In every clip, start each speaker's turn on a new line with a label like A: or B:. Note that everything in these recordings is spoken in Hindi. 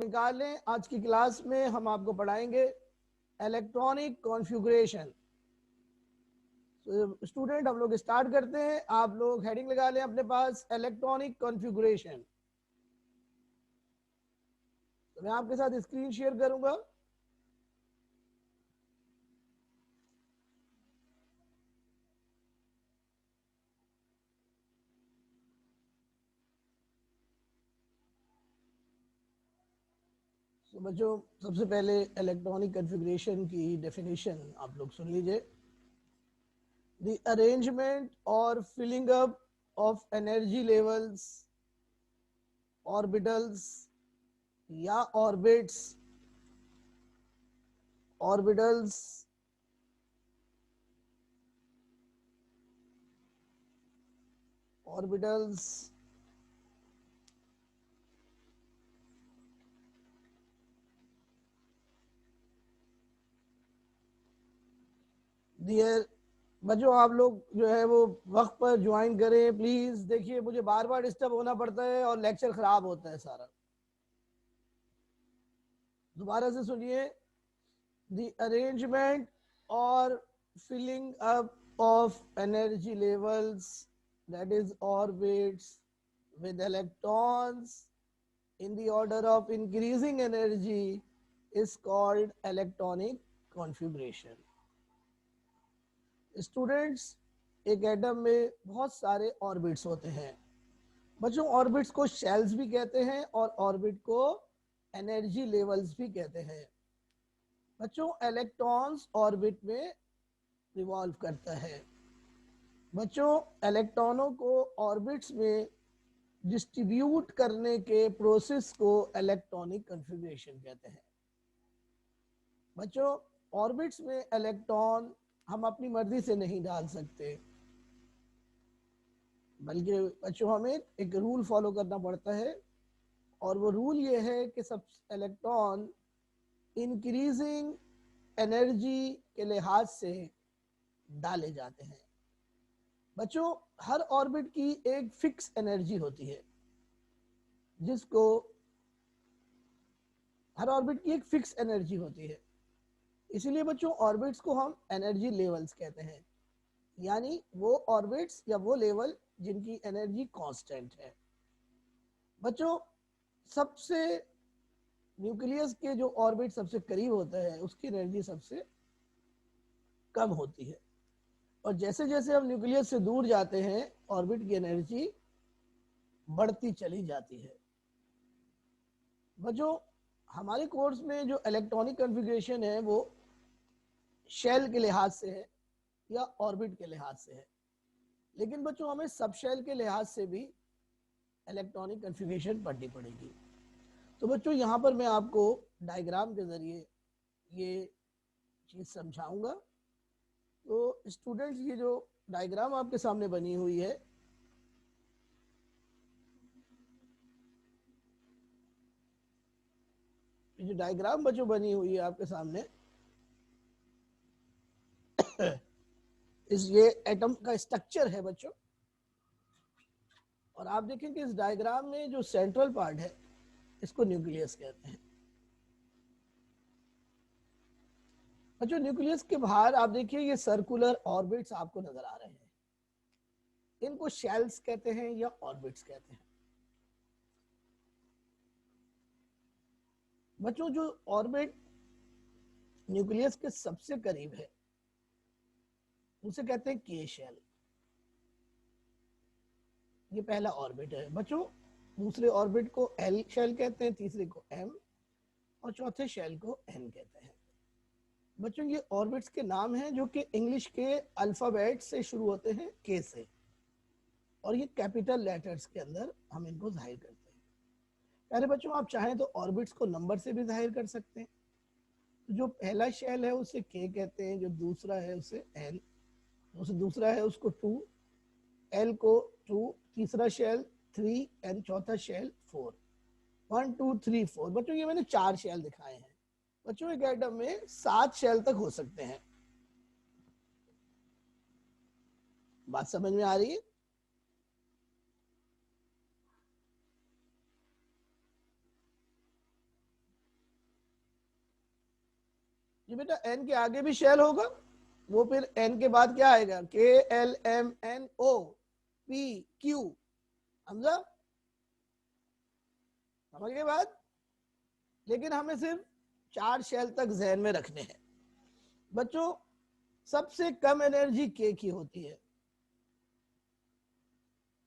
A: निकाल लें। आज की क्लास में हम आपको पढ़ाएंगे इलेक्ट्रॉनिक कॉन्फ़िगरेशन। स्टूडेंट हम लोग स्टार्ट करते हैं। आप लोग हेडिंग लगा लें अपने पास, इलेक्ट्रॉनिक कॉन्फ़िगरेशन। तो मैं आपके साथ स्क्रीन शेयर करूंगा। तो बच्चों, सबसे पहले इलेक्ट्रॉनिक कॉन्फ़िगरेशन की डेफिनेशन आप लोग सुन लीजिए। द अरेंजमेंट और filling up of energy levels, orbitals या ऑर्बिटल्स ऑर्बिटल्स डियर बच्चों, आप लोग जो है वो वक्त पर ज्वाइन करें प्लीज। देखिए, मुझे बार बार डिस्टर्ब होना पड़ता है और लेक्चर खराब होता है सारा। दोबारा से सुनिए। द अरेंजमेंट और filling up of energy levels, that is orbits, with electrons in the order of increasing energy is called electronic configuration. Students, एक एटम में बहुत सारे ऑर्बिट्स होते हैं। बच्चों, ऑर्बिट्स को शेल्स भी कहते हैं और ऑर्बिट को एनर्जी लेवल्स भी कहते हैं। बच्चों, इलेक्ट्रॉन्स ऑर्बिट में रिवॉल्व करता है। बच्चों, इलेक्ट्रॉनों को ऑर्बिट्स में डिस्ट्रीब्यूट करने के प्रोसेस को इलेक्ट्रॉनिक कॉन्फ़िगरेशन कहते हैं। बच्चों, ऑर्बिट्स में इलेक्ट्रॉन हम अपनी मर्जी से नहीं डाल सकते, बल्कि बच्चों हमें एक रूल फॉलो करना पड़ता है। और वो रूल ये है कि सब इलेक्ट्रॉन इंक्रीजिंग एनर्जी के लिहाज से डाले जाते हैं। बच्चों, हर ऑर्बिट की एक फिक्स एनर्जी होती है, जिसको हर ऑर्बिट की एक फिक्स एनर्जी होती है। इसीलिए बच्चों, ऑर्बिट्स को हम एनर्जी लेवल्स कहते हैं, यानी वो ऑर्बिट्स या वो लेवल जिनकी एनर्जी कांस्टेंट है। बच्चों, सबसे न्यूक्लियस के जो ऑर्बिट सबसे करीब होता है उसकी एनर्जी सबसे कम होती है, और जैसे जैसे हम न्यूक्लियस से दूर जाते हैं ऑर्बिट की एनर्जी बढ़ती चली जाती है। बच्चों, हमारे कोर्स में जो इलेक्ट्रॉनिक कॉन्फ़िगरेशन है वो शेल के लिहाज से है या ऑर्बिट के लिहाज से है, लेकिन बच्चों हमें सब शेल के लिहाज से भी इलेक्ट्रॉनिक कॉन्फ़िगरेशन पढ़नी पड़ेगी। तो बच्चों, यहाँ पर मैं आपको डायग्राम के ज़रिए ये चीज़ समझाऊंगा। तो स्टूडेंट्स, ये जो डायग्राम आपके सामने बनी हुई है, ये जो डायग्राम बच्चों बनी हुई है आपके सामने, ये एटम का स्ट्रक्चर है बच्चों। और आप देखें कि इस डायग्राम में जो सेंट्रल पार्ट है इसको न्यूक्लियस कहते हैं। बच्चों, न्यूक्लियस के बाहर आप देखिए ये सर्कुलर ऑर्बिट्स आपको नजर आ रहे हैं, इनको शेल्स कहते हैं या ऑर्बिट्स कहते हैं। बच्चों, जो ऑर्बिट न्यूक्लियस के सबसे करीब है उसे कहते हैं के शेल। ये पहला ऑर्बिट है बच्चों। दूसरे ऑर्बिट को एल शेल कहते हैं, तीसरे को एम, और चौथे शेल को एन कहते हैं। बच्चों, ये ऑर्बिट्स के नाम हैं जो कि इंग्लिश के अल्फाबेट से शुरू होते हैं, के से, और ये कैपिटल लेटर्स के अंदर हम इनको जाहिर करते हैं। अरे बच्चों, आप चाहें तो ऑर्बिट्स को नंबर से भी जाहिर कर सकते हैं। तो जो पहला शेल है उसे के कहते हैं, जो दूसरा है उसे एल, दूसरा है उसको 2, एल को 2, तीसरा शेल 3, एन चौथा शेल 4। 1 2 3 4। बच्चों, ये मैंने 4 शेल दिखाए हैं। बच्चों, एक एटम में 7 शेल तक हो सकते हैं। बात समझ में आ रही है? जी बेटा, एन के आगे भी शेल होगा, वो फिर एन के बाद क्या आएगा, K L M N O P Q, समझा, समझ गए बात। लेकिन हमें सिर्फ 4 शेल तक जहन में रखने हैं बच्चों। सबसे कम एनर्जी के की होती है,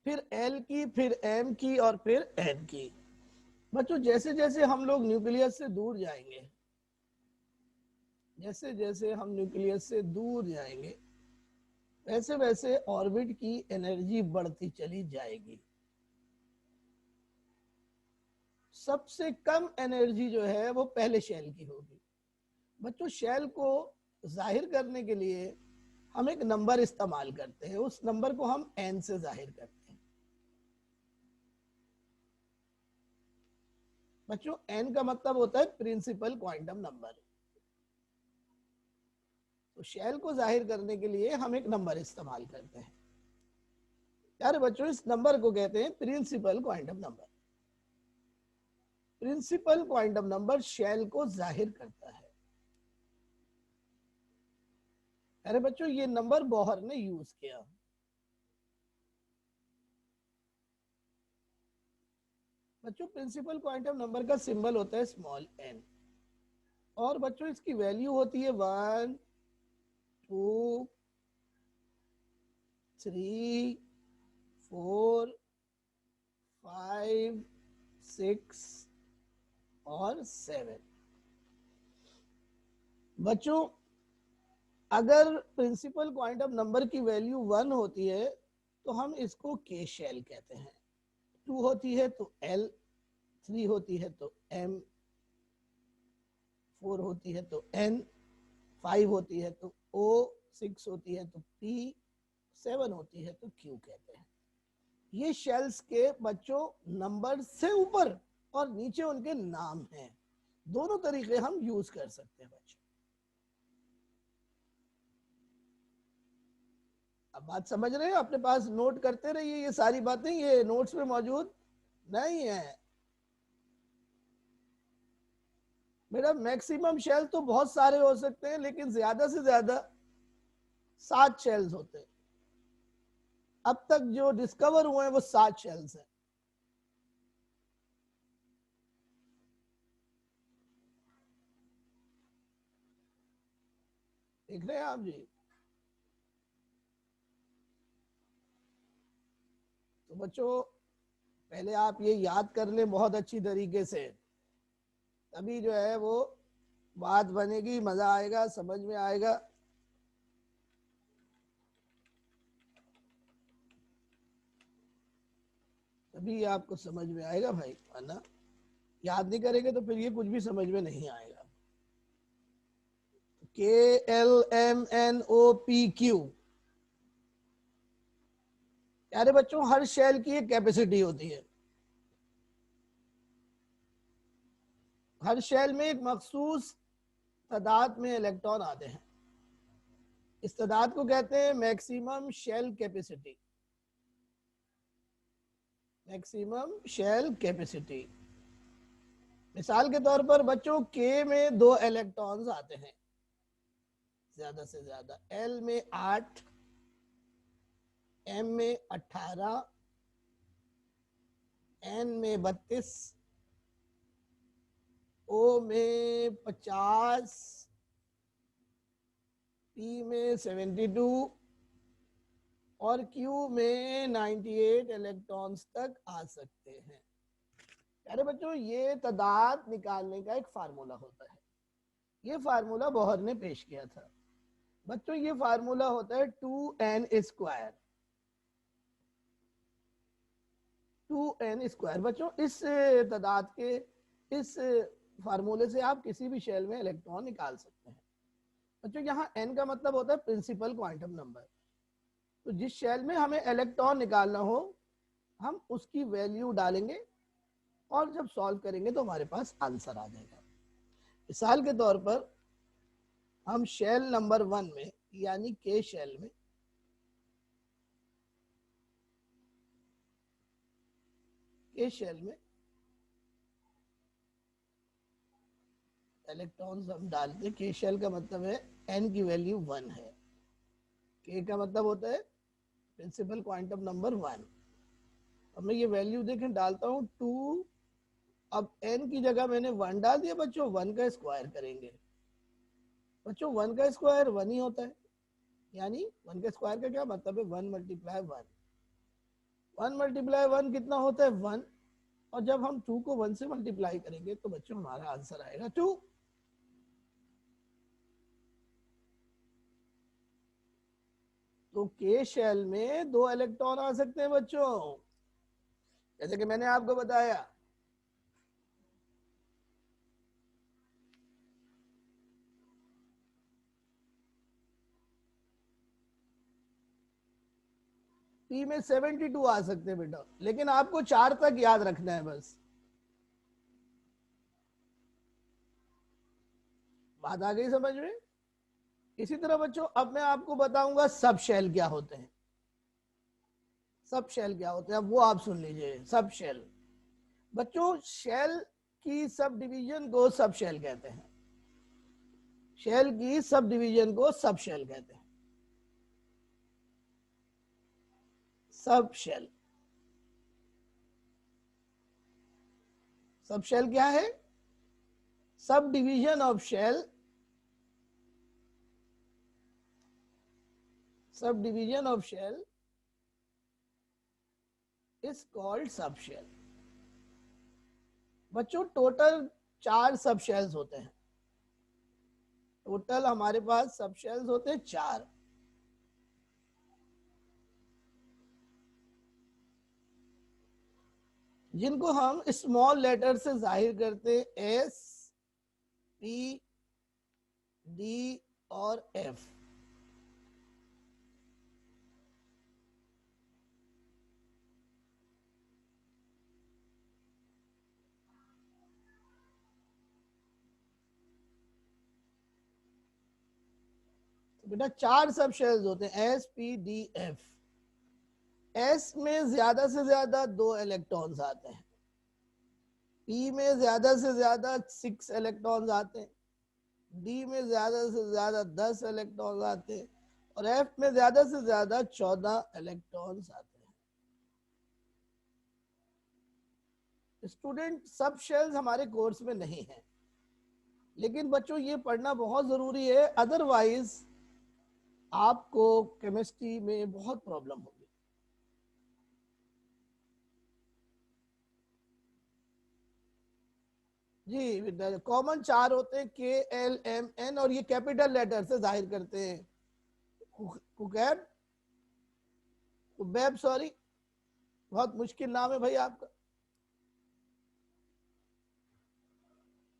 A: फिर एल की, फिर एम की, और फिर एन की। बच्चों जैसे जैसे हम लोग न्यूक्लियस से दूर जाएंगे, जैसे जैसे हम न्यूक्लियस से दूर जाएंगे, वैसे वैसे ऑर्बिट की एनर्जी बढ़ती चली जाएगी। सबसे कम एनर्जी जो है वो पहले शेल की होगी। बच्चों शेल को जाहिर करने के लिए हम एक नंबर इस्तेमाल करते हैं, उस नंबर को हम एन से जाहिर करते हैं। बच्चों एन का मतलब होता है प्रिंसिपल क्वांटम नंबर। तो शेल को जाहिर करने के लिए हम एक नंबर इस्तेमाल करते हैं। यार बच्चों इस नंबर को कहते हैं principal quantum number. Principal quantum number shell को जाहिर करता है। अरे बच्चों ये नंबर बोहर ने यूज किया। बच्चों प्रिंसिपल क्वांटम नंबर का सिंबल होता है स्मॉल एन, और बच्चों इसकी वैल्यू होती है 1 2 3 4 5 6 और 7। बच्चों अगर प्रिंसिपल क्वांटम नंबर की वैल्यू 1 होती है तो हम इसको के शेल कहते हैं, 2 होती है तो एल, 3 होती है तो एम, 4 होती है तो एन, 5 होती है तो ओ, 6 होती है तो पी, 7 होती है तो क्यू कहते हैं। ये शेल्स के बच्चों नंबर से ऊपर और नीचे उनके नाम हैं। दोनों तरीके हम यूज कर सकते हैं बच्चों। अब बात समझ रहे हैं, अपने पास नोट करते रहिए, ये सारी बातें ये नोट्स में मौजूद नहीं है। मेरा मैक्सिमम शेल तो बहुत सारे हो सकते हैं, लेकिन ज्यादा से ज्यादा 7 शेल्स होते हैं। अब तक जो डिस्कवर हुए हैं वो 7 शेल्स हैं। देख रहे हैं आप जी। तो बच्चों पहले आप ये याद कर लें बहुत अच्छी तरीके से, तभी जो है वो बात बनेगी, मजा आएगा, समझ में आएगा। तभी आपको समझ में आएगा भाई, वरना याद नहीं करेंगे तो फिर ये कुछ भी समझ में नहीं आएगा। K L M N O P Q, यारे बच्चों हर शेल की एक कैपेसिटी होती है। हर शेल में एक मखसूस तादाद में इलेक्ट्रॉन आते हैं। इस तादाद को कहते हैं maximum shell capacity. Maximum shell capacity. मिसाल के तौर पर बच्चों के में 2 इलेक्ट्रॉन्स आते हैं ज्यादा से ज्यादा, एल में 8, एम में 18, एन में 32, ओ में 50, पी में 72 और क्यू में 98 इलेक्ट्रॉन्स तक आ सकते हैं। अरे बच्चों ये तादाद निकालने का एक फार्मूला होता है, ये फार्मूला बोहर ने पेश किया था। बच्चों ये फार्मूला होता है 2n स्क्वायर। 2n स्क्वायर बच्चों इस तादाद के, इस फार्मूले से आप किसी भी शेल में इलेक्ट्रॉन निकाल सकते हैं। बच्चों यहाँ n का मतलब होता है प्रिंसिपल क्वांटम नंबर। तो जिस शेल में हमें इलेक्ट्रॉन निकालना हो हम उसकी वैल्यू डालेंगे और जब सॉल्व करेंगे तो हमारे पास आंसर आ जाएगा। मिसाल के तौर पर हम शेल नंबर 1 में यानी के शेल में इलेक्ट्रॉन्स हम डालते, के शेल का मतलब है n की वैल्यू 1 है, k का मतलब होता है प्रिंसिपल क्वांटम नंबर 1। अब मैं ये वैल्यू देखें डालता हूँ 2, अब n की जगह मैंने 1 डाल दिया बच्चों, 1 का स्क्वायर करेंगे बच्चों, 1 का स्क्वायर 1 ही होता है, यानी 1 के स्क्वायर का क्या मतलब है 1 मल्टीप्लाई 1, 1 मल्टीप्लाई 1 कितना होता है 1, और जब हम 2 को 1 से मल्टीप्लाई करेंगे तो बच्चों हमारा आंसर आएगा 2। तो के शेल में 2 इलेक्ट्रॉन आ सकते हैं बच्चों, जैसे कि मैंने आपको बताया। पी में 72 आ सकते हैं बेटा, लेकिन आपको 4 तक याद रखना है बस। बात आ गई समझ में? इसी तरह बच्चों अब मैं आपको बताऊंगा सब शेल क्या होते हैं। सब शेल क्या होते हैं अब वो आप सुन लीजिए। सब शेल बच्चों, शेल की सब डिवीजन को सब शेल कहते हैं, शेल की सब डिवीजन को सब शेल कहते हैं। सब शेल, सब शेल क्या है? Sub division of shell, sub division of shell is called sub shell. बच्चों टोटल 4 सब शेल्स होते हैं, टोटल हमारे पास सब शेल्स होते हैं 4। जिनको हम स्मॉल लेटर से जाहिर करते हैं, एस, पी, डी और एफ। तो बेटा 4 सब शेल्स होते हैं, S, P, D, F. S में ज्यादा से ज्यादा 2 इलेक्ट्रॉन्स आते हैं, पी में ज्यादा से ज्यादा 6 इलेक्ट्रॉन्स आते हैं, डी में ज्यादा से ज्यादा 10 इलेक्ट्रॉन्स आते हैं, और एफ में ज्यादा से ज्यादा 14 इलेक्ट्रॉन्स आते हैं। स्टूडेंट सब शेल्स हमारे कोर्स में नहीं है, लेकिन बच्चों ये पढ़ना बहुत जरूरी है, अदरवाइज आपको केमिस्ट्री में बहुत प्रॉब्लम होगी। जी कॉमन 4 होते हैं, के, एल, एम, एन, और ये कैपिटल लेटर से जाहिर करते हैं। कुकैब, कुबैब, सॉरी, बहुत मुश्किल नाम है भाई आपका।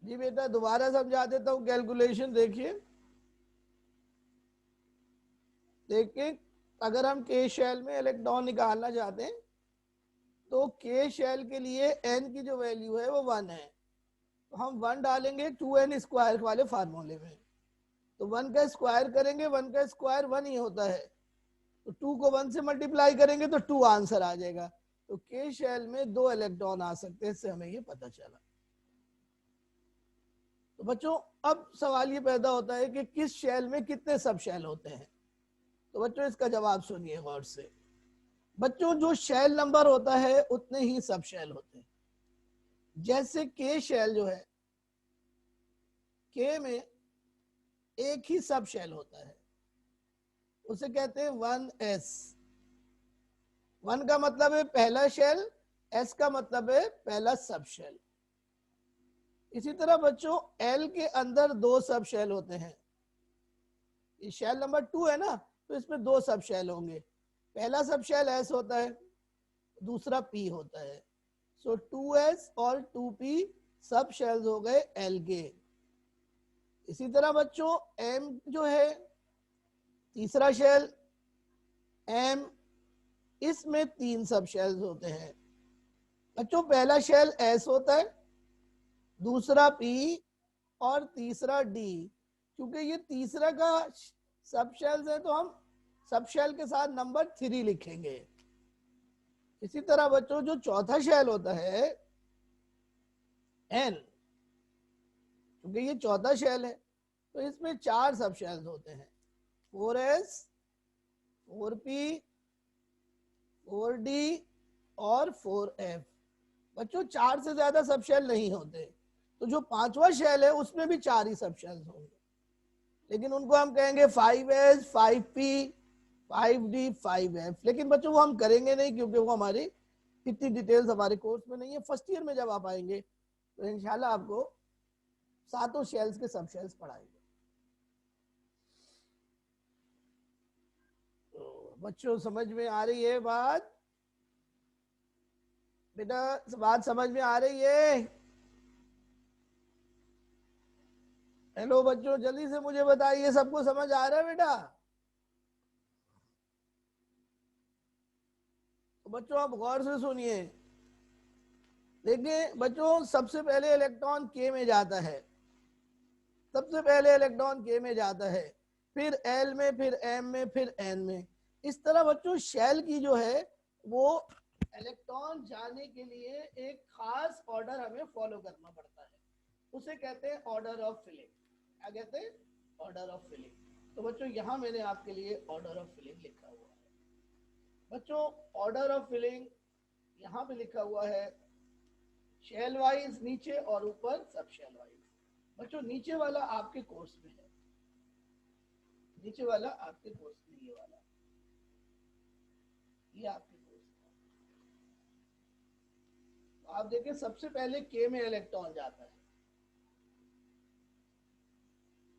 A: जी बेटा दोबारा समझा देता हूँ, कैलकुलेशन देखिए। देखिए अगर हम के शेल में इलेक्ट्रॉन निकालना चाहते हैं तो के शेल के लिए एन की जो वैल्यू है वो 1 है, तो हम 1 डालेंगे 2n स्क्वायर वाले फार्मूले में, तो 1 का स्क्वायर करेंगे, 1 का स्क्वायर 1 ही होता है, तो 2 को 1 से मल्टीप्लाई करेंगे तो 2 आंसर आ जाएगा। तो के शेल में 2 इलेक्ट्रॉन आ सकते हैं, इससे हमें ये पता चला। तो बच्चों अब सवाल ये पैदा होता है कि किस शेल में कितने सब शेल होते हैं। तो बच्चों इसका जवाब सुनिए गौर से। बच्चों जो शेल नंबर होता है उतने ही सब शेल होते हैं। जैसे के शेल जो है, के में एक ही सब शेल होता है, उसे कहते हैं 1s। 1 का मतलब है पहला शेल, s का मतलब है पहला सब शेल। इसी तरह बच्चों l के अंदर 2 सब शेल होते हैं, ये शेल नंबर 2 है ना, तो इसमें 2 सब शेल होंगे, पहला सब शेल s होता है, दूसरा p होता है। सो 2s और 2p सब शेल्स हो गए l के। इसी तरह बच्चों m जो है तीसरा शेल m, इसमें 3 सब शेल्स होते हैं। बच्चों पहला शेल s होता है, दूसरा p और तीसरा d। क्योंकि ये तीसरा का सब शेल्स है तो हम सब शेल के साथ नंबर 3 लिखेंगे। इसी तरह बच्चों जो चौथा शेल होता है n, क्योंकि ये चौथा शेल है, तो इसमें 4 सब शेल्स होते हैं, 4s, 4p, 4d और 4f। बच्चों 4 से ज्यादा सब शेल नहीं होते, तो जो 5वां शेल है उसमें भी 4 ही सब शेल्स होंगे, लेकिन उनको हम कहेंगे 5s, 5p, 5d, 5f। लेकिन बच्चों वो हम करेंगे नहीं, क्योंकि वो हमारी इतनी डिटेल्स हमारे कोर्स में नहीं है। फर्स्ट ईयर में जब आप आएंगे तो इंशाल्लाह आपको 7 शेल्स के सब शेल्स पढ़ाएंगे। तो बच्चों समझ में आ रही है बात? बेटा बात समझ में आ रही है? हेलो बच्चों, जल्दी से मुझे बताइए, सबको समझ आ रहा है बेटा? तो बच्चों आप गौर से सुनिए। देखिए बच्चों, सबसे पहले इलेक्ट्रॉन के में जाता है, सबसे पहले इलेक्ट्रॉन के में जाता है, फिर एल में, फिर एम में, फिर एन में। इस तरह बच्चों शेल की जो है वो इलेक्ट्रॉन जाने के लिए एक खास ऑर्डर हमें फॉलो करना पड़ता है, उसे कहते हैं ऑर्डर ऑफ फिलिंग। क्या कहते हैं? Order of filling. तो बच्चों यहाँ मैंने आपके लिए ऑर्डर ऑफ फिलिंग लिखा हुआ है। बच्चों ऑर्डर ऑफ फिलिंग यहाँ पे लिखा हुआ है, शेल वाइज नीचे और ऊपर सब शेल वाइज। बच्चों नीचे वाला आपके कोर्स में है, नीचे वाला आपके कोर्स में, ये वाला, ये आपके कोर्स में। तो आप देखिए सबसे पहले के में इलेक्ट्रॉन जाता है,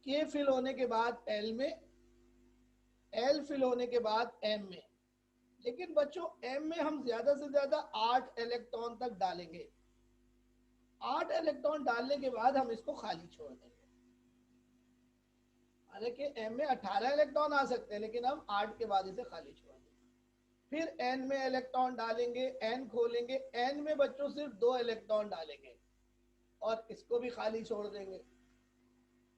A: के फिल होने के बाद एल में, एल फिल होने के बाद एम में। लेकिन बच्चों एम में हम ज्यादा से ज्यादा 8 इलेक्ट्रॉन तक डालेंगे। 8 इलेक्ट्रॉन डालने के बाद हम इसको खाली छोड़ देंगे। हालांकि एम में 18 इलेक्ट्रॉन आ सकते हैं, लेकिन हम 8 के बाद इसे खाली छोड़ देंगे। फिर एन में इलेक्ट्रॉन डालेंगे, एन खोलेंगे, एन में बच्चों सिर्फ 2 इलेक्ट्रॉन डालेंगे और इसको भी खाली छोड़ देंगे।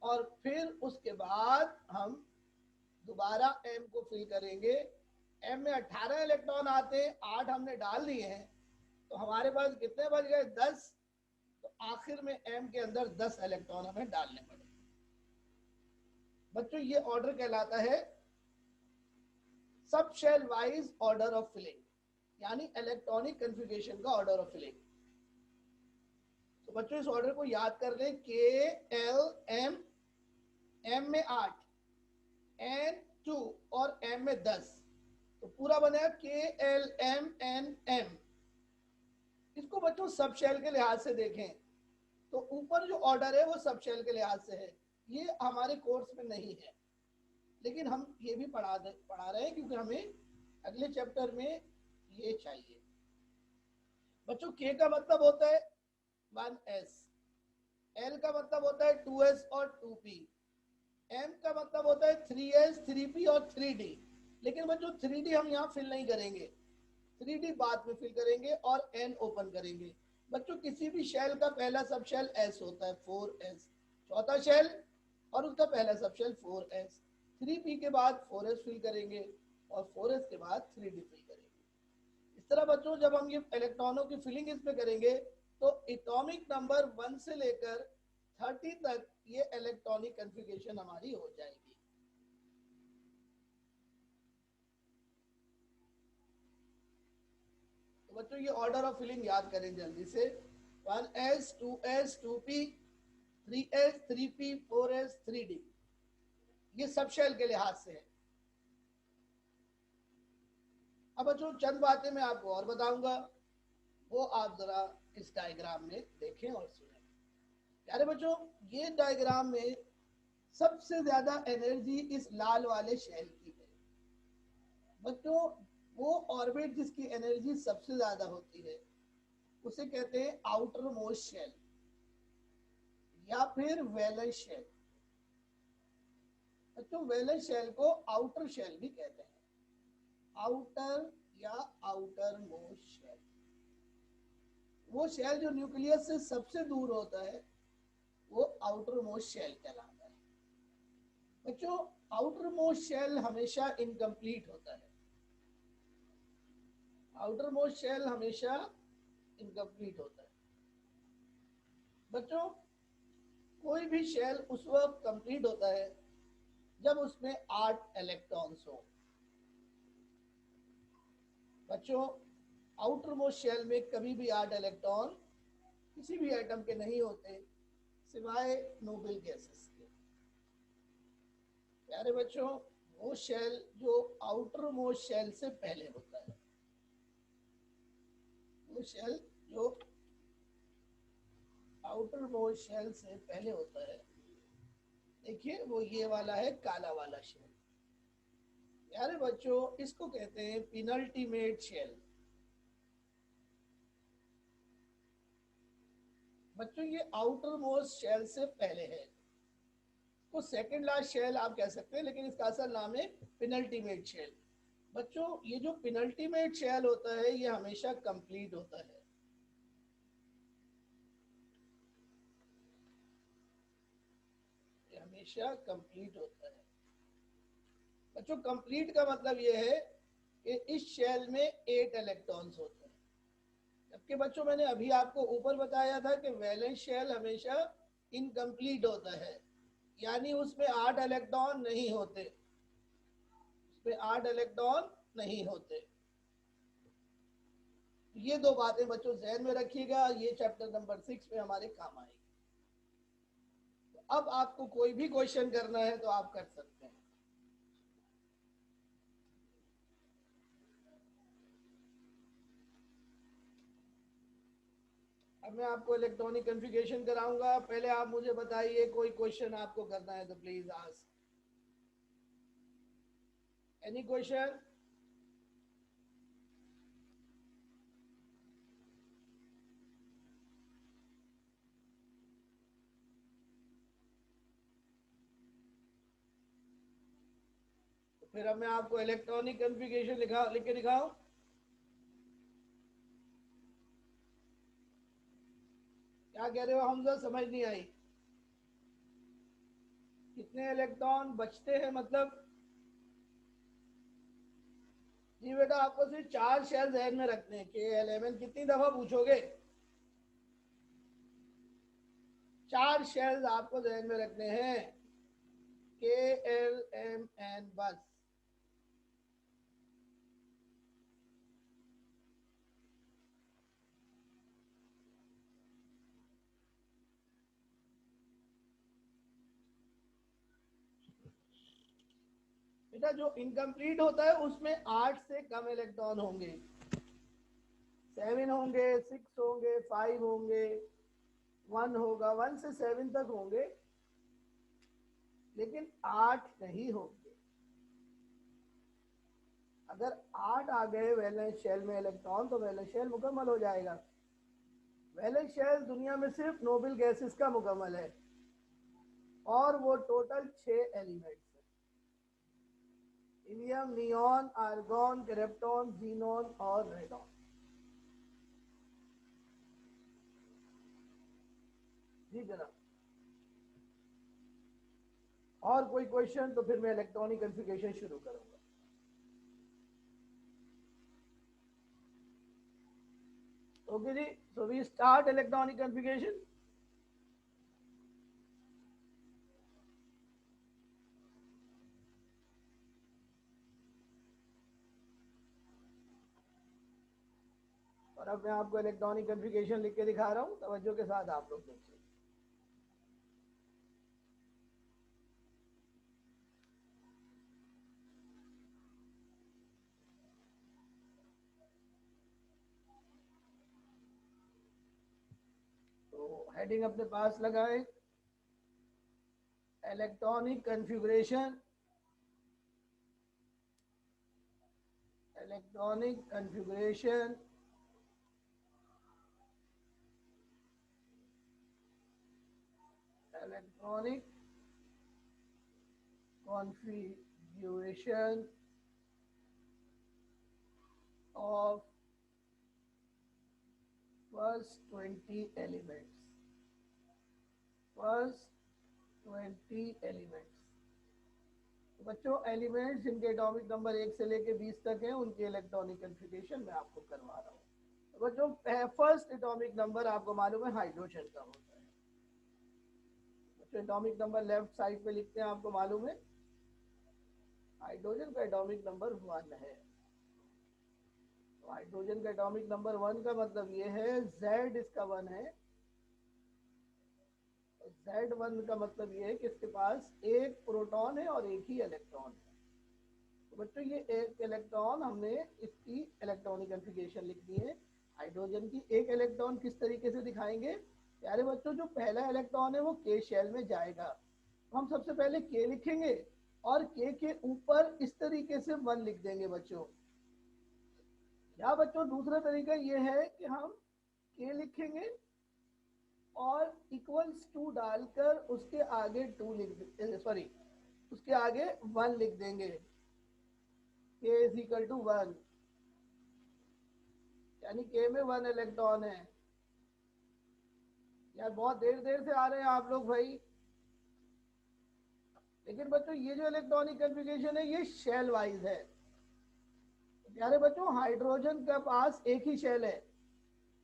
A: और फिर उसके बाद हम दोबारा एम को फिल करेंगे। एम में 18 इलेक्ट्रॉन आते हैं, 8 हमने डाल दिए हैं, तो हमारे पास कितने बच गए? 10। तो आखिर में एम के अंदर 10 इलेक्ट्रॉन हमें डालने पड़ेंगे। बच्चों ये ऑर्डर कहलाता है sub shell wise order of filling, यानी इलेक्ट्रॉनिक कन्फिगरेशन का ऑर्डर ऑफ फिलिंग। तो बच्चों इस ऑर्डर को याद कर लें, के एल एम, एम में 8, एन 2 और एम में 10, तो पूरा बनेगा के एल एम एन एम। इसको बच्चों सब शेल के लिहाज से देखें तो ऊपर जो ऑर्डर है वो सब शेल के लिहाज से है, ये हमारे कोर्स में नहीं है, लेकिन हम ये भी पढ़ा रहे हैं क्योंकि हमें अगले चैप्टर में ये चाहिए। बच्चों के का मतलब होता है 1s, एल का मतलब होता है 2s और 2p, एम का मतलब होता है 3s, 3p और 3d। लेकिन बच्चों 3d हम यहाँ फिल नहीं करेंगे, 3d बाद में फिल करेंगे और n ओपन करेंगे। बच्चों किसी भी शेल का पहला सब शेल s होता है, 4s, चौथा शेल और उसका पहला सब शेल 4s। 3p के बाद 4s फिल करेंगे और 4s के बाद 3d फिल करेंगे। इस तरह बच्चों जब हम ये इलेक्ट्रॉनों की फिलिंग इसमें करेंगे तो एटॉमिक नंबर 1 से लेकर 30 तक ये इलेक्ट्रॉनिक कन्फिगरेशन हमारी हो जाएगी। तो बच्चों ये ऑर्डर ऑफ फिलिंग याद करें जल्दी से, 1s, 2s, 2p, 3s, 3p, 4s, 3d, ये सब शेल के लिहाज से है। अब बच्चों चंद बातें मैं आपको और बताऊंगा, वो आप जरा इस डायग्राम में देखें और सुनें। प्यारे बच्चों ये डायग्राम में सबसे ज्यादा एनर्जी इस लाल वाले शेल की है। बच्चों वो ऑर्बिट जिसकी एनर्जी सबसे ज्यादा होती है उसे कहते हैं आउटर मोस्ट शेल या फिर वैलेंस शेल। बच्चों वैलेंस शेल को आउटर शेल भी कहते हैं, आउटर या आउटर मोस्ट शेल। वो शेल जो न्यूक्लियस से सबसे दूर होता है वो आउटर मोस्ट शेल कहलाता है। बच्चों आउटर मोस्ट शेल हमेशा इनकम्प्लीट होता है, आउटर मोस्ट शेल हमेशा इनकम्प्लीट होता है। बच्चों कोई भी शेल उस वक्त कंप्लीट होता है जब उसमें 8 इलेक्ट्रॉन्स हो। बच्चों, आउटर मोस्ट शेल में कभी भी 8 इलेक्ट्रॉन किसी भी एटम के नहीं होते सिवाय नोबल गैसेस के। प्यारे बच्चों, वो शेल जो आउटर मोस्ट शेल से पहले होता है, वो शेल जो आउटर मोस्ट शेल से पहले होता है, देखिए वो ये वाला है, काला वाला शेल। प्यारे बच्चों, इसको कहते हैं पेनल्टीमेट शेल। बच्चों, ये आउटर मोस्ट शेल से पहले है, तो सेकंड लास्ट शेल आप कह सकते हैं, लेकिन इसका असल नाम है पेनल्टीमेट शेल। बच्चों, ये जो पेनल्टीमेट शेल होता है ये हमेशा कंप्लीट होता है। ये हमेशा कंप्लीट होता है। बच्चों, कंप्लीट का मतलब ये है कि इस शेल में 8 इलेक्ट्रॉन्स होते हैं, जबकि बच्चों मैंने अभी आपको ऊपर बताया था कि वैलेंस शेल हमेशा इनकम्प्लीट होता है, यानी उसमें 8 इलेक्ट्रॉन नहीं होते, उसमें 8 इलेक्ट्रॉन नहीं होते। ये दो बातें बच्चों ध्यान में रखिएगा, ये चैप्टर नंबर 6 में हमारे काम आएगी। तो अब आपको कोई भी क्वेश्चन करना है तो आप कर सकते हैं। अब मैं आपको इलेक्ट्रॉनिक कॉन्फ़िगरेशन कराऊंगा। पहले आप मुझे बताइए, कोई क्वेश्चन आपको करना है तो प्लीज आस्क। Any question? फिर अब मैं आपको इलेक्ट्रॉनिक कॉन्फ़िगरेशन लिख के दिखाऊं। क्या कह रहे हो हमजा, समझ नहीं आई? कितने इलेक्ट्रॉन बचते हैं मतलब? जी बेटा, आपको सिर्फ 4 शेल जहन में रखने हैं। K11 कितनी दफा पूछोगे? 4 शेल्स आपको जहन में रखने हैं, KLMN बस। बेटा, जो इनकम्प्लीट होता है उसमें 8 से कम इलेक्ट्रॉन होंगे, 7 होंगे, 6 होंगे, 5 होंगे, 1 होगा, 1 से 7 तक होंगे, लेकिन 8 नहीं होंगे। अगर 8 आ गए वैलेंस शेल में इलेक्ट्रॉन तो वैलेंस शेल मुकम्मल हो जाएगा। वैलेंस शेल दुनिया में सिर्फ नोबल गैसेस का मुकम्मल है, और वो टोटल 6 एलिमेंट्स है: helium, neon, argon, krypton, xenon और रेडॉन। जी जनाब। और कोई क्वेश्चन? तो फिर मैं इलेक्ट्रॉनिक कॉन्फ़िगरेशन शुरू करूंगा। Okay ji, so we start electronic configuration. और अब मैं आपको इलेक्ट्रॉनिक कॉन्फ़िगरेशन लिख के दिखा रहा हूं, तवज्जो के साथ आप लोग देखिए। तो हेडिंग अपने पास लगाएं, electronic configuration, electronic configuration, electronic configuration of first 20 elements, first 20 elements। तो बच्चों, एलिमेंट्स जिनके एटॉमिक नंबर 1 से लेके 20 तक है, उनकी इलेक्ट्रॉनिक कॉन्फ़िगरेशन मैं आपको करवा रहा हूँ। तो बच्चों, फर्स्ट एटॉमिक नंबर आपको मालूम है हाइड्रोजन का होता है। बच्चों एटॉमिक नंबर लेफ्ट साइड पे लिखते हैं, आपको मालूम है हाइड्रोजन का एटॉमिक नंबर 1 है। तो हाइड्रोजन का एटॉमिक नंबर 1 का मतलब ये है Z इसका 1 है। Z1 का मतलब ये है कि इसके पास एक प्रोटॉन है और एक ही इलेक्ट्रॉन है। तो बच्चों ये एक इलेक्ट्रॉन, हमने इसकी इलेक्ट्रॉनिक कॉन्फ़िगरेशन लिखनी है। हाइड्रोजन की एक इलेक्ट्रॉन किस तरीके से दिखाएंगे प्यारे बच्चों, जो पहला इलेक्ट्रॉन है वो K शेल में जाएगा, तो हम सबसे पहले K लिखेंगे और K के ऊपर इस तरीके से 1 लिख देंगे बच्चों। या बच्चों दूसरा तरीका ये है कि हम K लिखेंगे और इक्वल्स टू डालकर उसके आगे 2 लिख सॉरी उसके आगे 1 लिख देंगे। K इज इक्वल टू 1, यानी K में 1 इलेक्ट्रॉन है। यार बहुत देर देर से आ रहे हैं आप लोग भाई। लेकिन बच्चों ये जो इलेक्ट्रॉनिक कॉन्फ़िगरेशन है ये शेल वाइज है। प्यारे बच्चों हाइड्रोजन के पास एक ही शेल है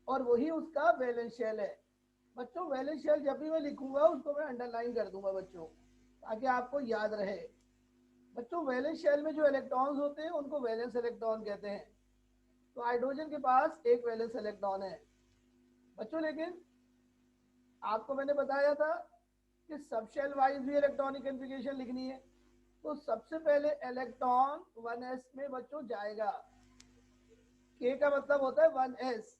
A: और वही उसका वैलेंस शेल है। बच्चों वैलेंस शेल जब भी मैं लिखूंगा उसको मैं अंडरलाइन कर दूंगा बच्चों, ताकि आपको याद रहे। बच्चों वैलेंस शेल में जो इलेक्ट्रॉन्स होते हैं उनको वैलेंस इलेक्ट्रॉन कहते हैं। तो हाइड्रोजन के पास एक वैलेंस इलेक्ट्रॉन है बच्चों। लेकिन आपको मैंने बताया था कि सब शेल वाइज भी इलेक्ट्रॉनिक कॉन्फ़िगरेशन लिखनी है। तो सबसे पहले इलेक्ट्रॉन 1s में बच्चों जाएगा। K का मतलब होता है 1s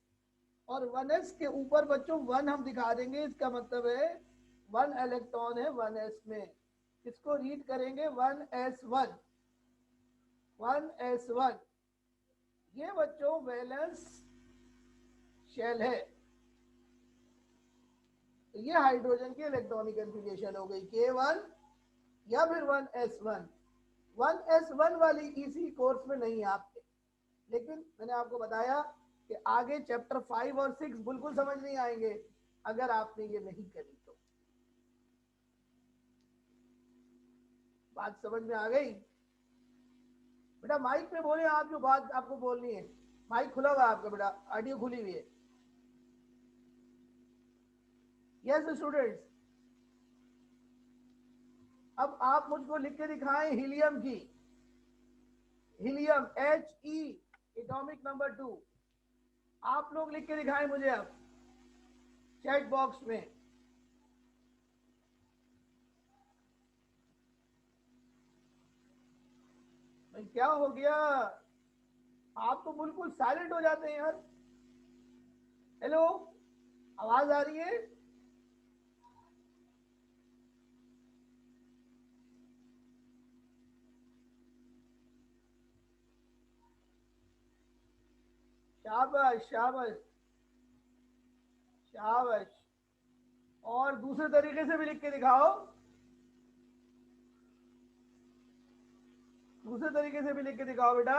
A: और 1s के ऊपर बच्चों 1 हम दिखा देंगे, इसका मतलब है 1 इलेक्ट्रॉन है 1s में। इसको रीड करेंगे 1s1 1s1। ये बच्चों वैलेंस शेल है। तो ये हाइड्रोजन की इलेक्ट्रॉनिक कॉन्फ़िगरेशन हो गई K1 या फिर 1s1। 1s1 वाली इसी कोर्स में नहीं है आपके, लेकिन मैंने आपको बताया कि आगे चैप्टर 5 और 6 बिल्कुल समझ नहीं आएंगे अगर आपने ये नहीं करी तो। बात समझ में आ गई बेटा? माइक पे बोले आप जो बात आपको बोलनी है। माइक खुला हुआ है आपका बेटा, ऑडियो खुली हुई है। यस स्टूडेंट्स, अब आप मुझको लिख के दिखाएं हीलियम की, हीलियम He एटॉमिक नंबर 2। आप लोग लिख के दिखाएं मुझे अब चैट बॉक्स में। भाई क्या हो गया, आप तो बिल्कुल साइलेंट हो जाते हैं यार। हेलो, आवाज आ रही है? शाबाश शाबाश शाबाश। और दूसरे तरीके से भी लिख के दिखाओ, दूसरे तरीके से भी लिख के दिखाओ बेटा।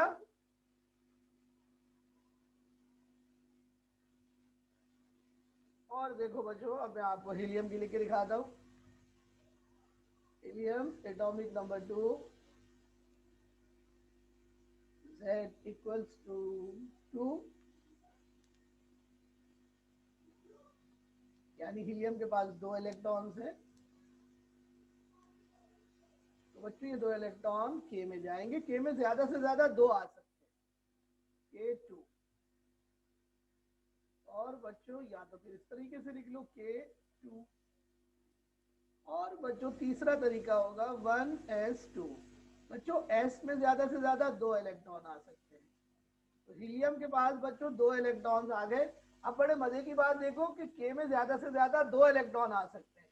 A: और देखो बच्चों, अब मैं आपको हीलियम की लिख के दिखाता हूं। Helium atomic number 2 Z equals to 2, यानी हीलियम के पास 2 इलेक्ट्रॉन्स हैं। तो बच्चों ये 2 इलेक्ट्रॉन K में जाएंगे। K में ज्यादा से ज्यादा 2 आ सकते हैं, K2। और बच्चों या तो फिर इस तरीके से लिख लो K2, और बच्चों तीसरा तरीका होगा 1s2। बच्चों S में ज्यादा से ज्यादा 2 इलेक्ट्रॉन आ सकते हैं। तो हीलियम के पास बच्चों 2 इलेक्ट्रॉन्स आ गए। अब बड़े मजे की बात देखो कि K में ज्यादा से ज्यादा 2 इलेक्ट्रॉन आ सकते हैं।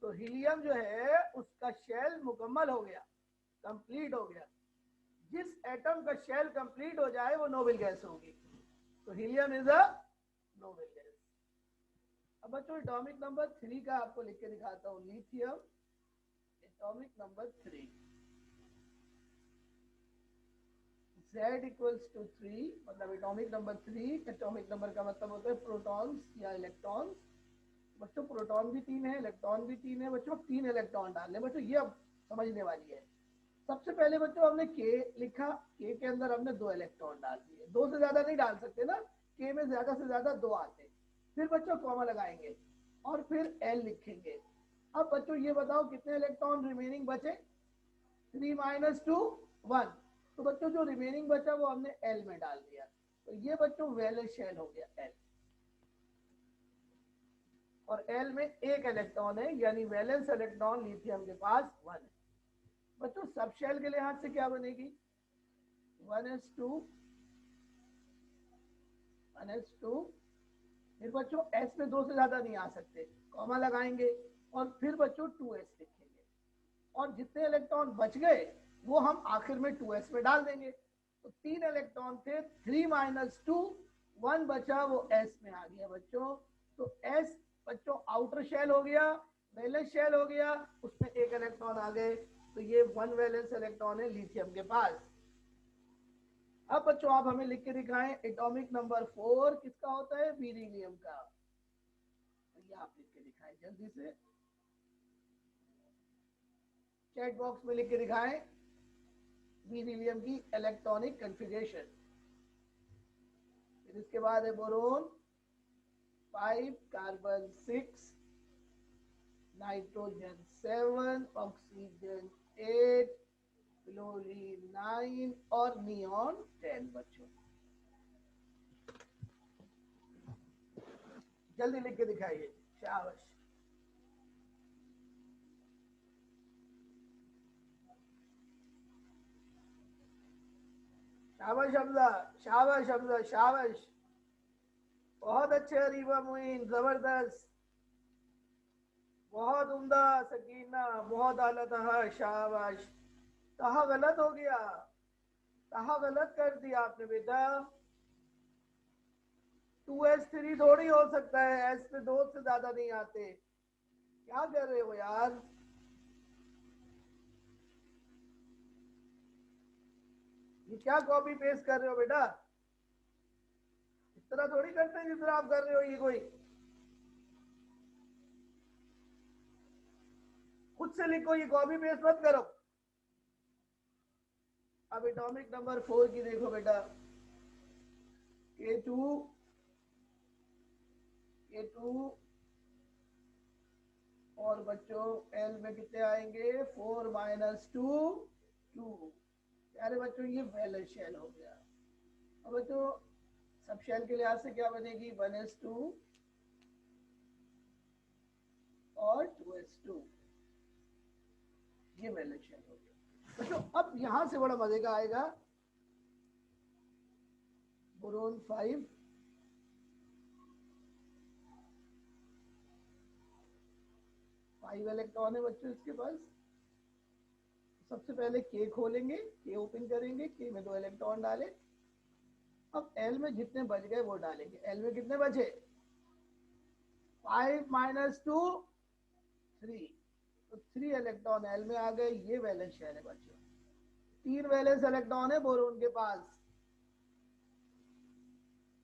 A: तो हीलियम जो है उसका शेल मुकम्मल हो गया, कंप्लीट हो गया। जिस एटम का शेल कंप्लीट हो जाए वो नोबेल गैस होगी। तो helium is a noble gas. अब बच्चों एटॉमिक नंबर 3 का आपको लिख के दिखाता हूँ। Lithium atomic number 3 Z equals to 3, मतलब एटॉमिक नंबर 3। एटॉमिक नंबर का मतलब होता है प्रोटॉन्स या इलेक्ट्रॉन्स। बच्चों प्रोटॉन भी 3 है, इलेक्ट्रॉन भी 3 है। बच्चों 3 इलेक्ट्रॉन डालने, बच्चों ये अब समझने वाली है। सबसे पहले बच्चों हमने K लिखा, K के अंदर हमने 2 इलेक्ट्रॉन डाल दिए। 2 से ज्यादा नहीं डाल सकते ना, K में ज्यादा से ज्यादा 2 आते। फिर बच्चों कॉमा लगाएंगे और फिर L लिखेंगे। अब बच्चों ये बताओ कितने इलेक्ट्रॉन रिमेनिंग बचे? 3 - 2 1। तो बच्चों जो रिमेनिंग बचा वो हमने एल में डाल दिया, तो ये बच्चों वैलेंस शेल हो गया एल, और एल में एक इलेक्ट्रॉन है, यानी वैलेंस इलेक्ट्रॉन लिथियम के पास 1 है। बच्चों सब शेल के लिहाज से क्या बनेगी? 1s2 1s2। फिर बच्चों एस में 2 से ज्यादा नहीं आ सकते, कॉमा लगाएंगे और फिर बच्चों 2s लिखेंगे, और जितने इलेक्ट्रॉन बच गए वो हम आखिर में 2s में डाल देंगे। तो 3 इलेक्ट्रॉन थे, 3 - 2 1 बचा, वो s में आ गया बच्चों। तो s बच्चों आउटर शेल हो गया, वैलेंस शेल हो गया, उसमें एक इलेक्ट्रॉन आ गए, तो ये 1 वैलेंस इलेक्ट्रॉन है लिथियम के पास। अब बच्चों आप हमें लिख के दिखाएं एटॉमिक नंबर 4 किसका होता है? बेरिलियम का। तो ये आप लिख के दिखाएं जल्दी से, चैट बॉक्स में लिख के दिखाएं बेरिलियम की इलेक्ट्रॉनिक कॉन्फ़िगरेशन। फिर इसके बाद है boron 5 carbon 6 nitrogen 7 oxygen 8 chlorine 9 और नियॉन 10। बच्चों जल्दी लिख के दिखाइए, शाबाश। शाबाश हमजा, शाबाश हमजा, शाबाश, बहुत अच्छे अरीबा मुइन, जबरदस्त, बहुत उम्दा सकीना, बहुत आला तहा, शाबाश। तहा गलत हो गया, तहा गलत कर दिया आपने बेटा। 2s3 थोड़ी हो सकता है, एस पे 2 से ज्यादा नहीं आते, क्या कर रहे हो यार? ये क्या कॉपी पेस्ट कर रहे हो बेटा? इस तरह थोड़ी करते हैं जिस तरह आप कर रहे हो, ये कोई खुद से लिखो, ये कॉपी पेस्ट मत करो। अब एटॉमिक नंबर 4 की देखो बेटा, K2 K2 और बच्चों L में कितने आएंगे? 4 - 2 2। यारे बच्चों ये वैलेंस शेल हो गया। अब बच्चों सब शेल के लिहाज से क्या बनेगी? 1s2 और 2s2, ये वैलेंस शेल हो गया बच्चों। अब यहां से बड़ा मजे का आएगा, बोरोन 5 5 इलेक्ट्रॉन है बच्चों इसके पास। सबसे पहले के खोलेंगे, के ओपन करेंगे, के में 2 इलेक्ट्रॉन डाले। अब एल में जितने बच गए वो डालेंगे। एल में कितने बचे? 5 - 2 3, तो 3 इलेक्ट्रॉन एल में आ गए, ये वैलेंस शेल है बच्चों। 3 वैलेंस इलेक्ट्रॉन है बोरोन के पास।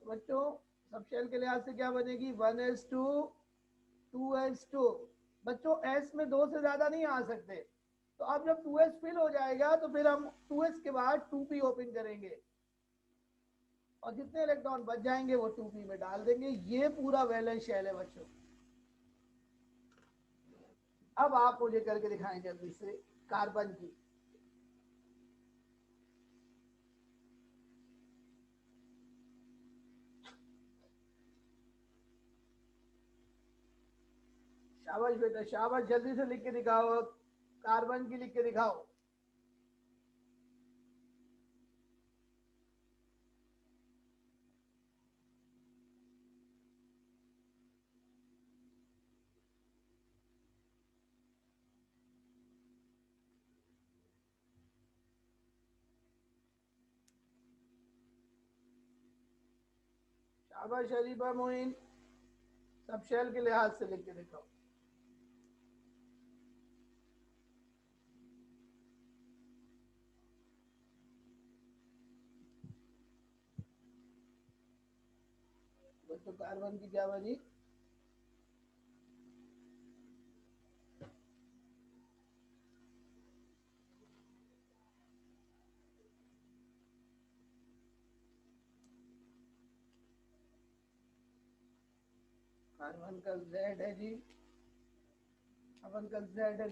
A: तो बच्चों सब शेल के लिहाज से क्या बनेगी? 1s2 2s2। बच्चों एस में 2 से ज्यादा नहीं आ सकते, तो अब जब 2s फिल हो जाएगा तो फिर हम 2s के बाद 2p ओपन करेंगे, और जितने इलेक्ट्रॉन बच जाएंगे वो 2p में डाल देंगे। ये पूरा वैलेंस शेल है बच्चों। अब आप मुझे करके दिखाएं जल्दी से कार्बन की। शाबाश बेटा, शाबाश, जल्दी से लिख के दिखाओ, कार्बन की लिख के दिखाओ। शाबाश शरीफा मोइन, सब शेल के लिहाज से लिख के दिखाओ। बच्चों कार्बन की क्या बनी? कार्बन का Z है जी, अपन का Z है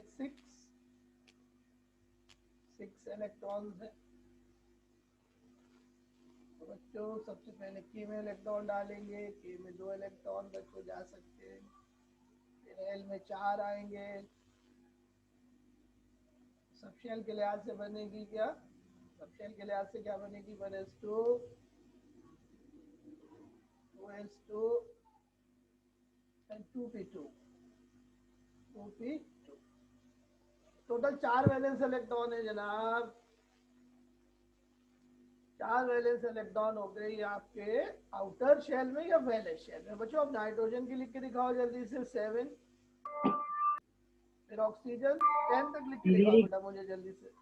A: 6 इलेक्ट्रॉन्स है। तो बच्चों सबसे पहले K में इलेक्ट्रॉन डालेंगे, K में 2 इलेक्ट्रॉन बच्चों जा सकते हैं, फिर L में 4 आएंगे। सब शेल के लिहाज से बनेगी क्या, सब शेल के लिहाज से क्या बनेगी, 1s2 2s2 and 2p2 2p2। Total 4 valence electron है जनाब, 4 वैलेंस इलेक्ट्रॉन हो गए आपके आउटर शेल में या वैलेंस शेल में। बच्चों अब नाइट्रोजन की लिख के दिखाओ जल्दी से 7, फिर ऑक्सीजन 10 तक लिख के दिखाओ बेटा मुझे जल्दी से।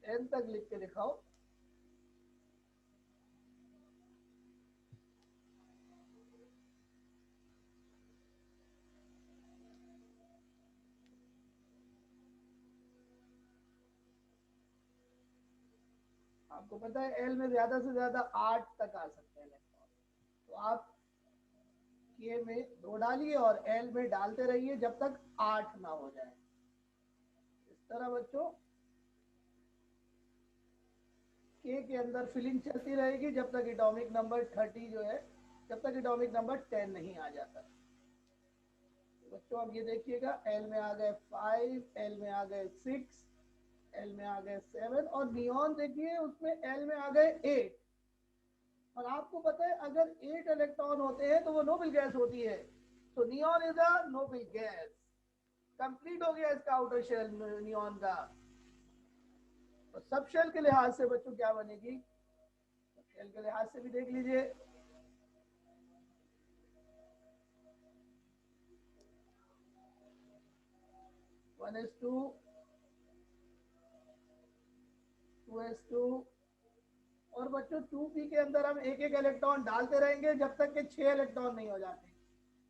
A: टेन तक लिख के दिखाओ। आपको पता है एल में ज्यादा से ज्यादा 8 तक आ सकते हैं इलेक्ट्रॉन, तो आप के में 2 डालिए और एल में डालते रहिए जब तक 8 ना हो जाए। इस तरह बच्चों के अंदर फिलिंग चलती रहेगी जब तक एटॉमिक नंबर 30 जो है, जब तक एटॉमिक नंबर 10 नहीं आ जाता। तो बच्चों अब ये देखिएगा एल में आ गए 5, एल में आ गए 6, एल में आ गए 7 और नियॉन देखिए उसमें एल में आ गए 8। और आपको पता है अगर 8 इलेक्ट्रॉन होते हैं तो वो नोबल गैस होती है, तो neon is a noble gas. Complete हो गया इसका आउटर शेल नियॉन का। तो सब शेल के लिहाज से बच्चों क्या बनेगी, सब शेल के लिहाज से भी देख लीजिए। वन एस टू 2s2 और बच्चों 2p के अंदर हम एक एक इलेक्ट्रॉन डालते रहेंगे जब तक के 6 इलेक्ट्रॉन नहीं हो जाते।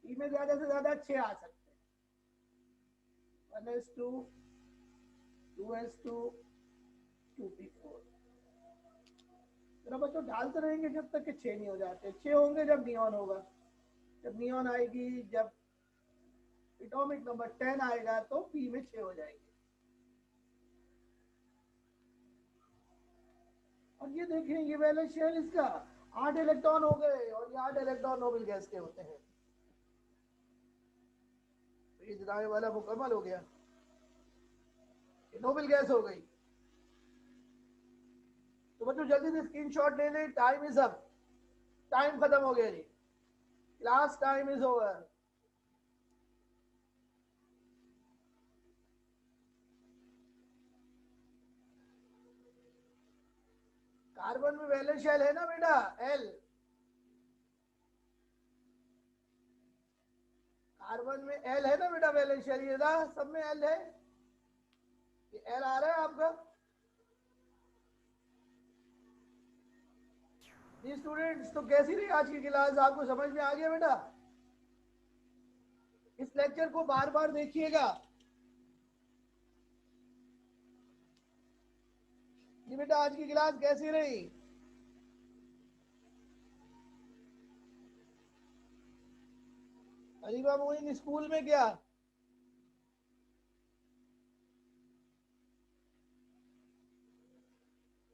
A: पी में ज्यादा से ज्यादा 6 आ सकते हैं। 1s2 2s2 2p4। बच्चों डालते रहेंगे जब तक के 6 नहीं हो जाते। 6 होंगे जब नियॉन होगा, जब नियॉन आएगी, जब एटॉमिक नंबर 10 आएगा तो पी में 6 हो जाएंगे। और ये देखिए ये वैलेंस शेल इसका 8 इलेक्ट्रॉन हो गए और ये 8 इलेक्ट्रॉन नोबल गैस के होते हैं। तो ये जताने वाला मुकम्मल हो गया, ये नोबल गैस हो गई। तो बच्चों जल्दी से स्क्रीनशॉट ले लें, टाइम इज अप, टाइम खत्म हो गया जी, class time is over. Carbon में वैलेंस शेल है ना बेटा एल, कार्बन में एल है ना बेटा वैलेंस शेल, ये ना सब में एल है, ये एल आ रहा है आपका जी स्टूडेंट्स। तो कैसी रही आज की क्लास, आपको समझ में आ गया बेटा? इस लेक्चर को बार बार देखिएगा जी बेटा। आज की क्लास कैसी रही? अलीबा मोइन स्कूल में क्या?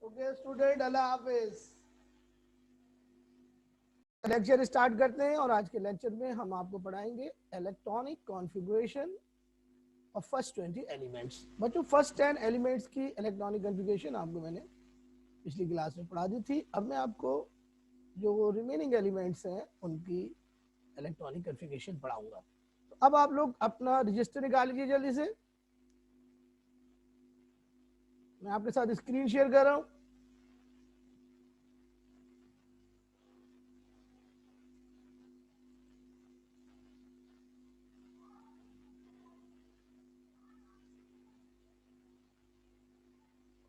A: ओके स्टूडेंट, अल्लाह हाफिज। लेक्चर स्टार्ट करते हैं और आज के लेक्चर में हम आपको पढ़ाएंगे इलेक्ट्रॉनिक कॉन्फ़िगरेशन और फर्स्ट 20 एलिमेंट्स। बच्चों फर्स्ट 10 एलिमेंट्स की इलेक्ट्रॉनिक कॉन्फ़िगरेशन आपको मैंने पिछली क्लास में पढ़ा दी थी। अब मैं आपको जो रिमेनिंग एलिमेंट्स हैं उनकी इलेक्ट्रॉनिक कॉन्फ़िगरेशन पढ़ाऊंगा। तो अब आप लोग अपना रजिस्टर निकाल लीजिए जल्दी से, मैं आपके साथ स्क्रीन शेयर कर रहा हूं।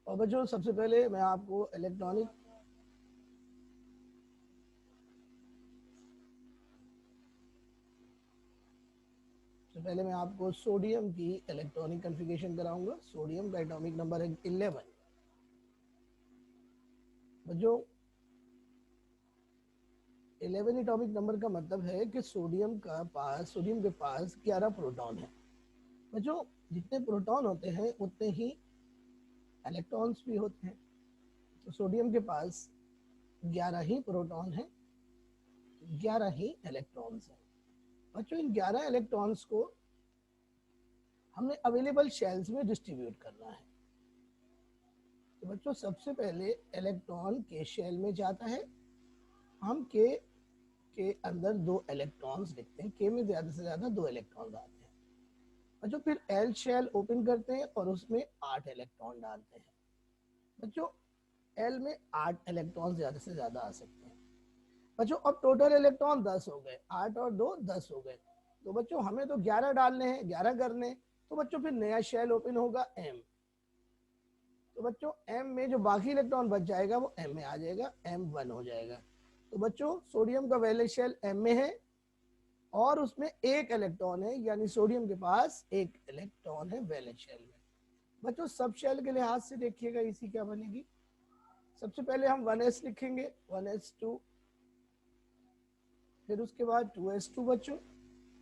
A: और बच्चों सबसे पहले मैं आपको इलेक्ट्रॉनिक पहले मैं आपको सोडियम की इलेक्ट्रॉनिक कॉन्फ़िगरेशन कराऊंगा। सोडियम का एटॉमिक नंबर है 11। जो 11 एटॉमिक नंबर का मतलब है कि सोडियम के पास 11 प्रोटॉन है। जो जितने प्रोटॉन होते हैं उतने ही इलेक्ट्रॉन्स भी होते हैं। तो सोडियम के पास 11 ही प्रोटॉन है, 11 ही इलेक्ट्रॉन्स हैं। बच्चों इन 11 इलेक्ट्रॉन्स को हमने अवेलेबल शेल्स में डिस्ट्रीब्यूट करना है। तो बच्चों सबसे पहले इलेक्ट्रॉन के शेल में जाता है। हम के अंदर 2 इलेक्ट्रॉन्स लिखते हैं। के में ज्यादा से ज्यादा 2 इलेक्ट्रॉन आते हैं। बच्चों फिर एल शेल ओपन करते हैं और उसमें 8 इलेक्ट्रॉन डालते हैं। बच्चों एल में 8 इलेक्ट्रॉन ज्यादा से ज्यादा आ सकते हैं। बच्चों अब टोटल इलेक्ट्रॉन 10 हो गए, 8 और 2 10 हो गए। तो बच्चों हमें तो 11 डालने हैं, 11 करने। तो बच्चों फिर नया शेल ओपन होगा एम। तो बच्चों एम में जो बाकी इलेक्ट्रॉन बच जाएगा वो एम में आ जाएगा, M1 हो जाएगा। तो बच्चों सोडियम का वैलेंस शेल एम में है और उसमें 1 इलेक्ट्रॉन है, यानी सोडियम के पास 1 इलेक्ट्रॉन है वैलेंस शेल में। बच्चों सब शेल के लिहाज से देखिएगा इसी क्या बनेगी। सबसे पहले हम 1s लिखेंगे, 1s2, फिर उसके बाद 2s2 बच्चों,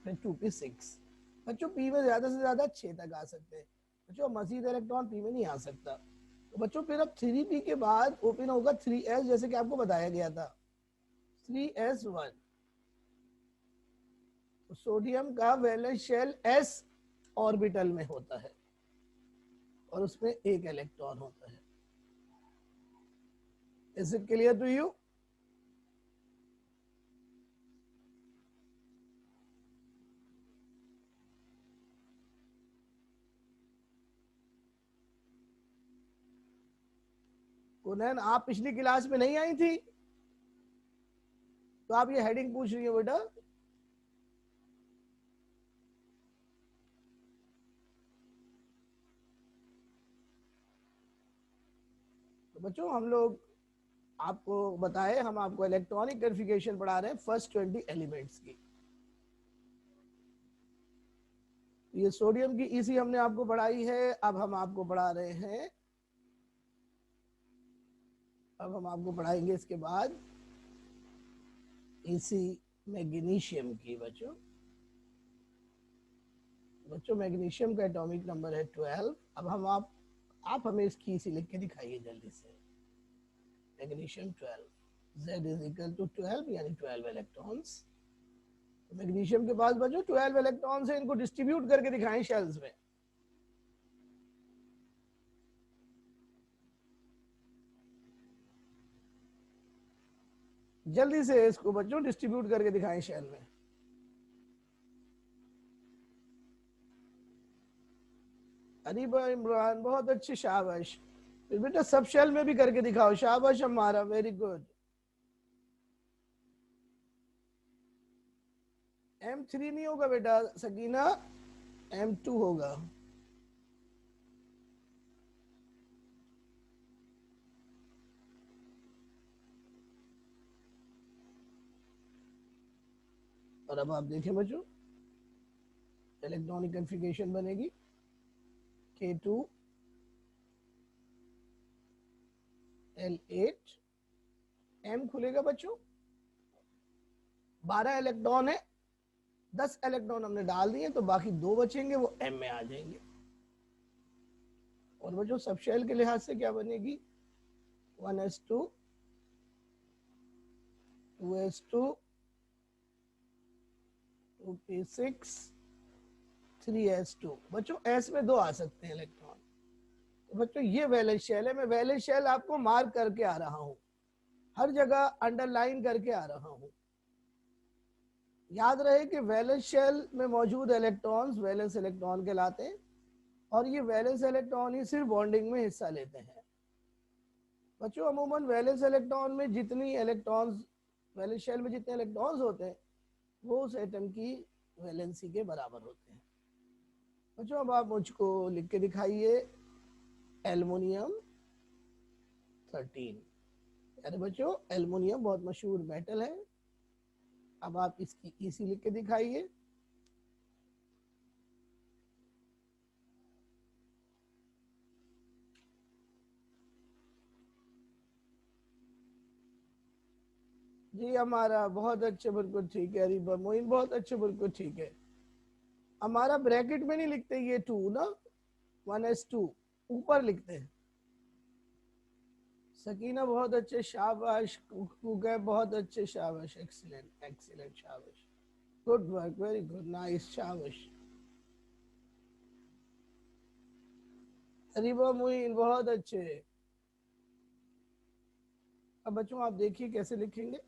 A: फिर 2p6। बच्चों p में ज्यादा से ज्यादा 6 तक आ सकते हैं। बच्चों मजीद इलेक्ट्रॉन p में नहीं आ सकता। तो बच्चों फिर अब 3p के बाद ओपन होगा 3s, जैसे कि आपको बताया गया था 3s1। तो सोडियम का वैलेंस शेल s ऑर्बिटल में होता है और उसमें 1 इलेक्ट्रॉन होता है। Is it clear to you? Kunain आप पिछली क्लास में नहीं आई थी तो आप ये हेडिंग पूछ रही हो बेटा? तो बच्चों हम लोग आपको बताए, हम आपको इलेक्ट्रॉनिक कॉन्फ़िगरेशन पढ़ा रहे हैं फर्स्ट 20 एलिमेंट्स की। ये सोडियम की ईसी हमने आपको पढ़ाई है। अब हम आपको पढ़ा रहे हैं, अब हम आपको पढ़ाएंगे इसके बाद ईसी मैग्नीशियम की। बच्चों मैग्नीशियम का एटॉमिक नंबर है 12। अब हम आप हमें इसकी ईसी लिख के दिखाइए जल्दी से। Magnesium 12, Z is equal to 12 यानी 12 इलेक्ट्रॉन्स। तो मैग्नीशियम के पास बच्चों 12 इलेक्ट्रॉन्स है, इनको डिस्ट्रीब्यूट करके दिखाएं शेल्स में। जल्दी से इसको बच्चों डिस्ट्रीब्यूट करके दिखाएं शेल में। अरीबा इमरान बहुत अच्छे, शाबाश। फिर बेटा सब शेल में भी करके दिखाओ, शाबाश हमारा, वेरी गुड। M3 नहीं होगा बेटा सकीना, M2 होगा। और अब आप देखें बच्चों इलेक्ट्रॉनिक कॉन्फ़िगरेशन बनेगी K2 L8 M खुलेगा बच्चों। 12 इलेक्ट्रॉन है, 10 इलेक्ट्रॉन हमने डाल दिए तो बाकी 2 बचेंगे, वो M में आ जाएंगे। और बच्चों सब शेल के लिहाज से क्या बनेगी? 1s2 2s2 2p6 3s2। बच्चों s में 2 आ सकते हैं इलेक्ट्रॉन। तो बच्चों ये वैलेंस शेल है। मैं वैलेंस शेल आपको मार्क करके आ रहा हूं, हर जगह अंडरलाइन करके आ रहा हूं। याद रहे कि वैलेंस शेल में मौजूद इलेक्ट्रॉन्स वैलेंस इलेक्ट्रॉन कहलाते हैं और ये वैलेंस इलेक्ट्रॉन ही सिर्फ बॉन्डिंग में हिस्सा लेते हैं। बच्चों अमूमन वैलेंस इलेक्ट्रॉन में जितनी इलेक्ट्रॉन्स वैलेंस शेल में जितने इलेक्ट्रॉन्स होते हैं वो उस एटम की वैलेंसी के बराबर होते हैं। बच्चों अब आप मुझको लिख के दिखाइए एल्युमिनियम 13। अरे बच्चों एल्युमिनियम बहुत मशहूर मेटल है। अब आप इसकी ईसी लिख के दिखाइए जी हमारा बहुत अच्छे, बिल्कुल ठीक है। रिबा मोइन बहुत अच्छे, बिल्कुल ठीक है। हमारा ब्रैकेट में नहीं लिखते ये टू ना, 1s2 ऊपर लिखते हैं। सकीना बहुत अच्छे, शाबाश। कुकै बहुत अच्छे, शाबाश, एक्सीलेंट एक्सीलेंट, शाबाश, good work, very good, nice, शाबाश। रिबा मोइन बहुत अच्छे। अब बच्चों आप देखिए कैसे लिखेंगे।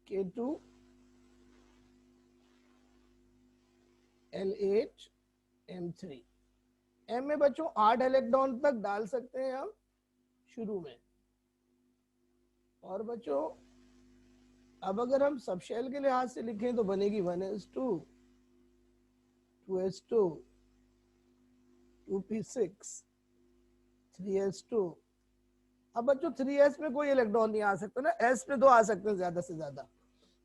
A: K2 L8 M3। M में बच्चों 8 इलेक्ट्रॉन तक डाल सकते हैं हम शुरू में। और बच्चों अब अगर हम सब शेल के लिहाज से लिखें तो बनेगी 1s2, 2s2, 2p6, 3s2। अब बच्चों 3s में कोई इलेक्ट्रॉन नहीं आ सकता ना, s पे तो आ सकते हैं ज्यादा से ज्यादा।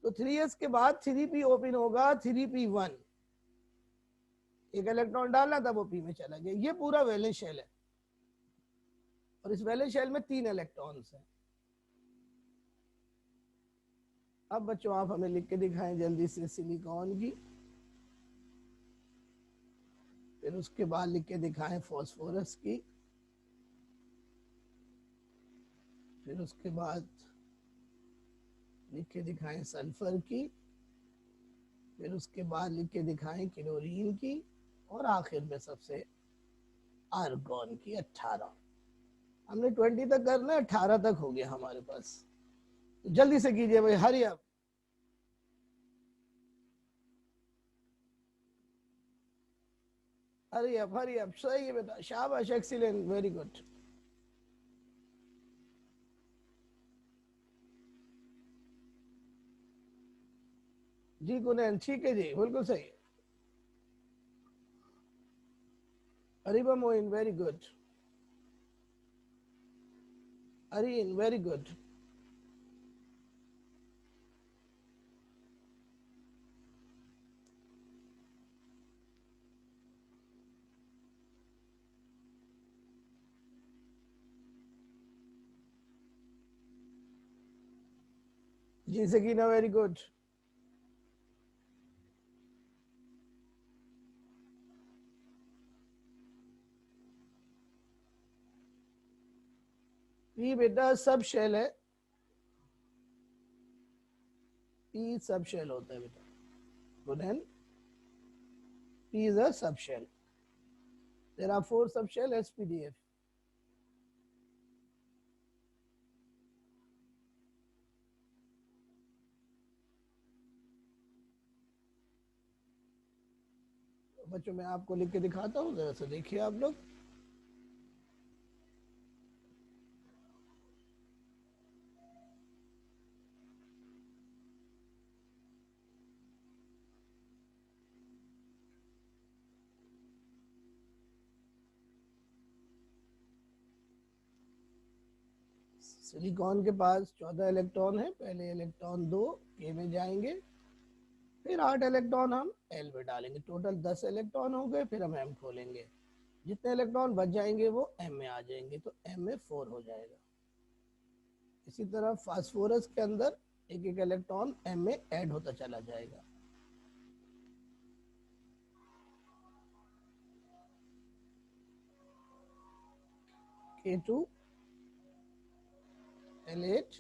A: तो 3s के बाद 3p ओपन होगा, 3p1, एक इलेक्ट्रॉन डालना था वो p में चला गया। ये पूरा वैलेंस शेल है और इस वैलेंस शेल में 3 इलेक्ट्रॉन्स हैं। अब बच्चों आप हमें लिख के दिखाएं जल्दी से सिलिकॉन की, फिर उसके बाद लिख के दिखाएं फास्फोरस की, फिर उसके बाद लिख के दिखाएं सल्फर की, फिर उसके बाद लिख के दिखाएं क्लोरीन की, और आखिर में सबसे आर्गन की 18। हमने 20 तक करना है, 18 तक हो गया हमारे पास। तो जल्दी से कीजिए भाई, hurry up. Hurry up, hurry up, सही है बेटा, शाबाश, एक्सीलेंट, वेरी गुड। जी कुनैन ठीक है जी, बिल्कुल सही है। Ariba Moin very good. Areen very good. जी सकीना वेरी गुड। पी बेटा सब शेल है, पी सब शेल होता है बेटा। गुनैन P is a subshell. There are 4 subshell SPDF. बच्चों मैं आपको लिख के दिखाता हूँ, जरा सा देखिए आप लोग। सिलिकॉन के पास 14 इलेक्ट्रॉन है, पहले इलेक्ट्रॉन 2 K में जाएंगे, फिर 8 इलेक्ट्रॉन हम L में डालेंगे, टोटल 10 इलेक्ट्रॉन हो गए। फिर हम M खोलेंगे, जितने इलेक्ट्रॉन बच जाएंगे वो M में आ जाएंगे, तो M में 4 हो जाएगा। इसी तरह फास्फोरस के अंदर एक एक इलेक्ट्रॉन M में ऐड होता चला जाएगा। K2 L8,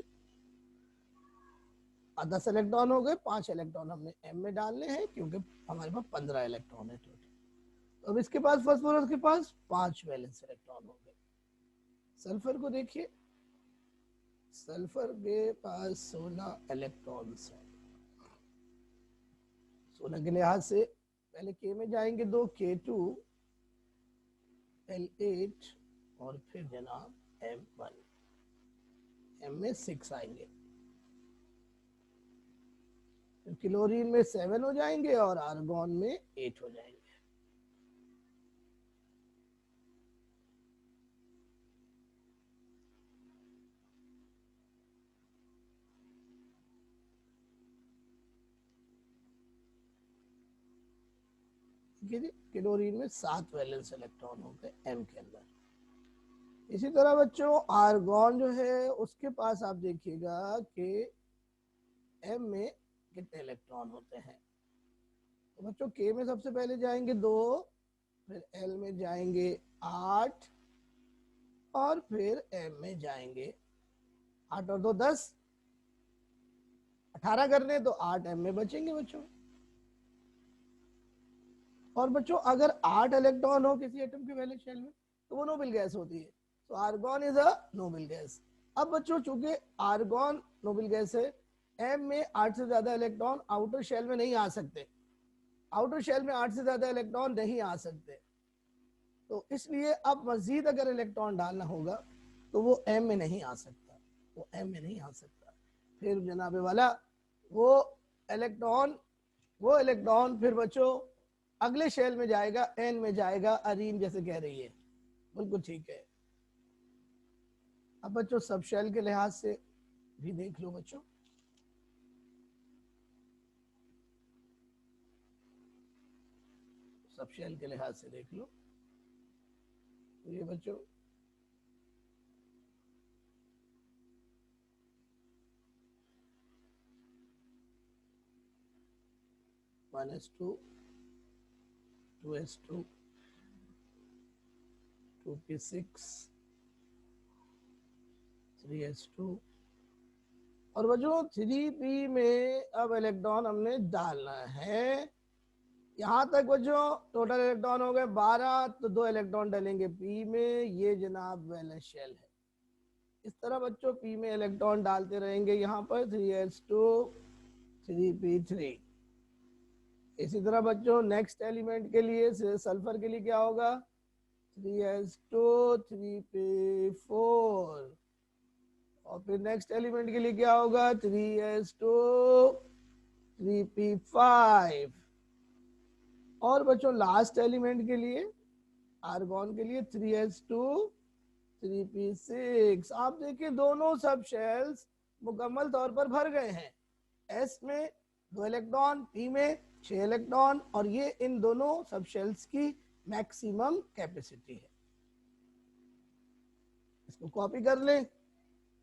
A: 10 इलेक्ट्रॉन हो गए, 5 इलेक्ट्रॉन हमने M में डालने हैं क्योंकि हमारे पास 15 इलेक्ट्रॉन है टोटल। तो अब इसके पास फास्फोरस के पास 5 वैलेंस इलेक्ट्रॉन हो गए। सल्फर को देखिए, सल्फर के पास 16 इलेक्ट्रॉन्स हैं। 16 के लिहाज से पहले K में जाएंगे 2, K2 L8, और फिर जनाब M1, M में 6 आएंगे। फिर क्लोरीन में 7 हो जाएंगे और आर्गन में 8 हो जाएंगे। क्लोरीन में 7 वैलेंस इलेक्ट्रॉन हो गए M के अंदर। इसी तरह बच्चों आर्गॉन जो है उसके पास आप देखिएगा कि m में कितने इलेक्ट्रॉन होते हैं। तो बच्चों k में सबसे पहले जाएंगे 2, फिर l में जाएंगे 8 और फिर m में जाएंगे 8 और 2 10, 18 करने तो 8 m में बचेंगे बच्चों। और बच्चों अगर 8 इलेक्ट्रॉन हो किसी एटम के वैलेंस शेल में तो वो नोबल गैस होती है। तो argon is a noble gas. अब बच्चों चूंकि आर्गॉन नोबल गैस है, m में 8 से ज्यादा इलेक्ट्रॉन आउटर शेल में नहीं आ सकते, आउटर शेल में 8 से ज्यादा इलेक्ट्रॉन नहीं आ सकते। तो इसलिए अब मजीद अगर इलेक्ट्रॉन डालना होगा तो वो m में नहीं आ सकता, वो m में नहीं आ सकता। फिर जनाबे वाला वो इलेक्ट्रॉन फिर बच्चों अगले शेल में जाएगा, n में जाएगा, अरीन जैसे कह रही है, बिल्कुल ठीक है। अब बच्चों सब शेल के लिहाज से भी देख लो बच्चों। सब शेल के लिहाज से देख लो। ये बच्चों (1s2) 2s2 2p6 3s2 और बच्चों 3p में अब इलेक्ट्रॉन हमने डालना है। यहां तक बच्चों टोटल इलेक्ट्रॉन हो गए 12, तो 2 इलेक्ट्रॉन डालेंगे p में, ये जनाब वैलेंस शेल है। इस तरह बच्चों p में इलेक्ट्रॉन डालते रहेंगे, यहाँ पर 3s2 3p3। इसी तरह बच्चों नेक्स्ट एलिमेंट के लिए सल्फर के लिए क्या होगा, 3s2 3p4 और फिर नेक्स्ट एलिमेंट के लिए क्या होगा, 3s2 3p5 और बच्चों लास्ट एलिमेंट के लिए आर्गॉन के लिए 3s2 3p6। आप देखिए दोनों सब शेल्स मुकम्मल तौर पर भर गए हैं। s में 2 इलेक्ट्रॉन, p में 6 इलेक्ट्रॉन और ये इन दोनों सब शेल्स की मैक्सिमम कैपेसिटी है। इसको कॉपी कर लें,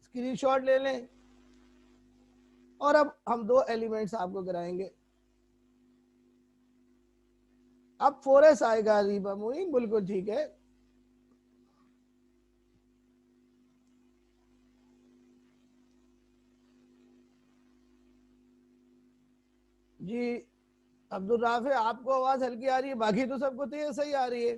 A: स्क्रीनशॉट ले लें और अब हम 2 एलिमेंट्स आपको कराएंगे। अब 4s आएगा रीबा मोइन, बिल्कुल ठीक है। जी अब्दुल राफे आपको आवाज हल्की आ रही है, बाकी तो सबको तो सही आ रही है।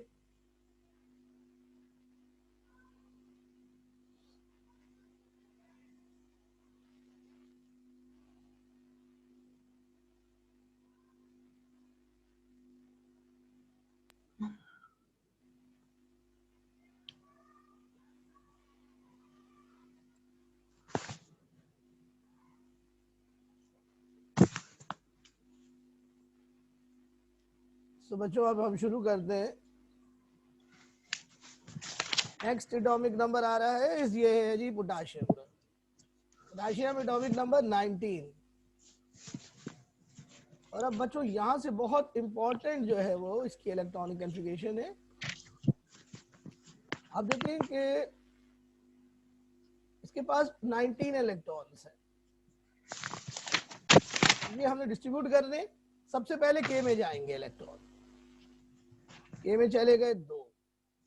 A: तो बच्चों अब हम शुरू करते हैं। नेक्स्ट एटॉमिक नंबर आ रहा है, ये है जी पोटाशियम का। Potassium atomic number 19। और अब बच्चों यहां से बहुत इंपॉर्टेंट जो है वो इसकी इलेक्ट्रॉनिक कॉन्फ़िगरेशन है। आप देखें कि इसके पास 19 इलेक्ट्रॉन्स हैं, ये हमने डिस्ट्रीब्यूट करने। सबसे पहले के में जाएंगे इलेक्ट्रॉन, के में चले गए 2,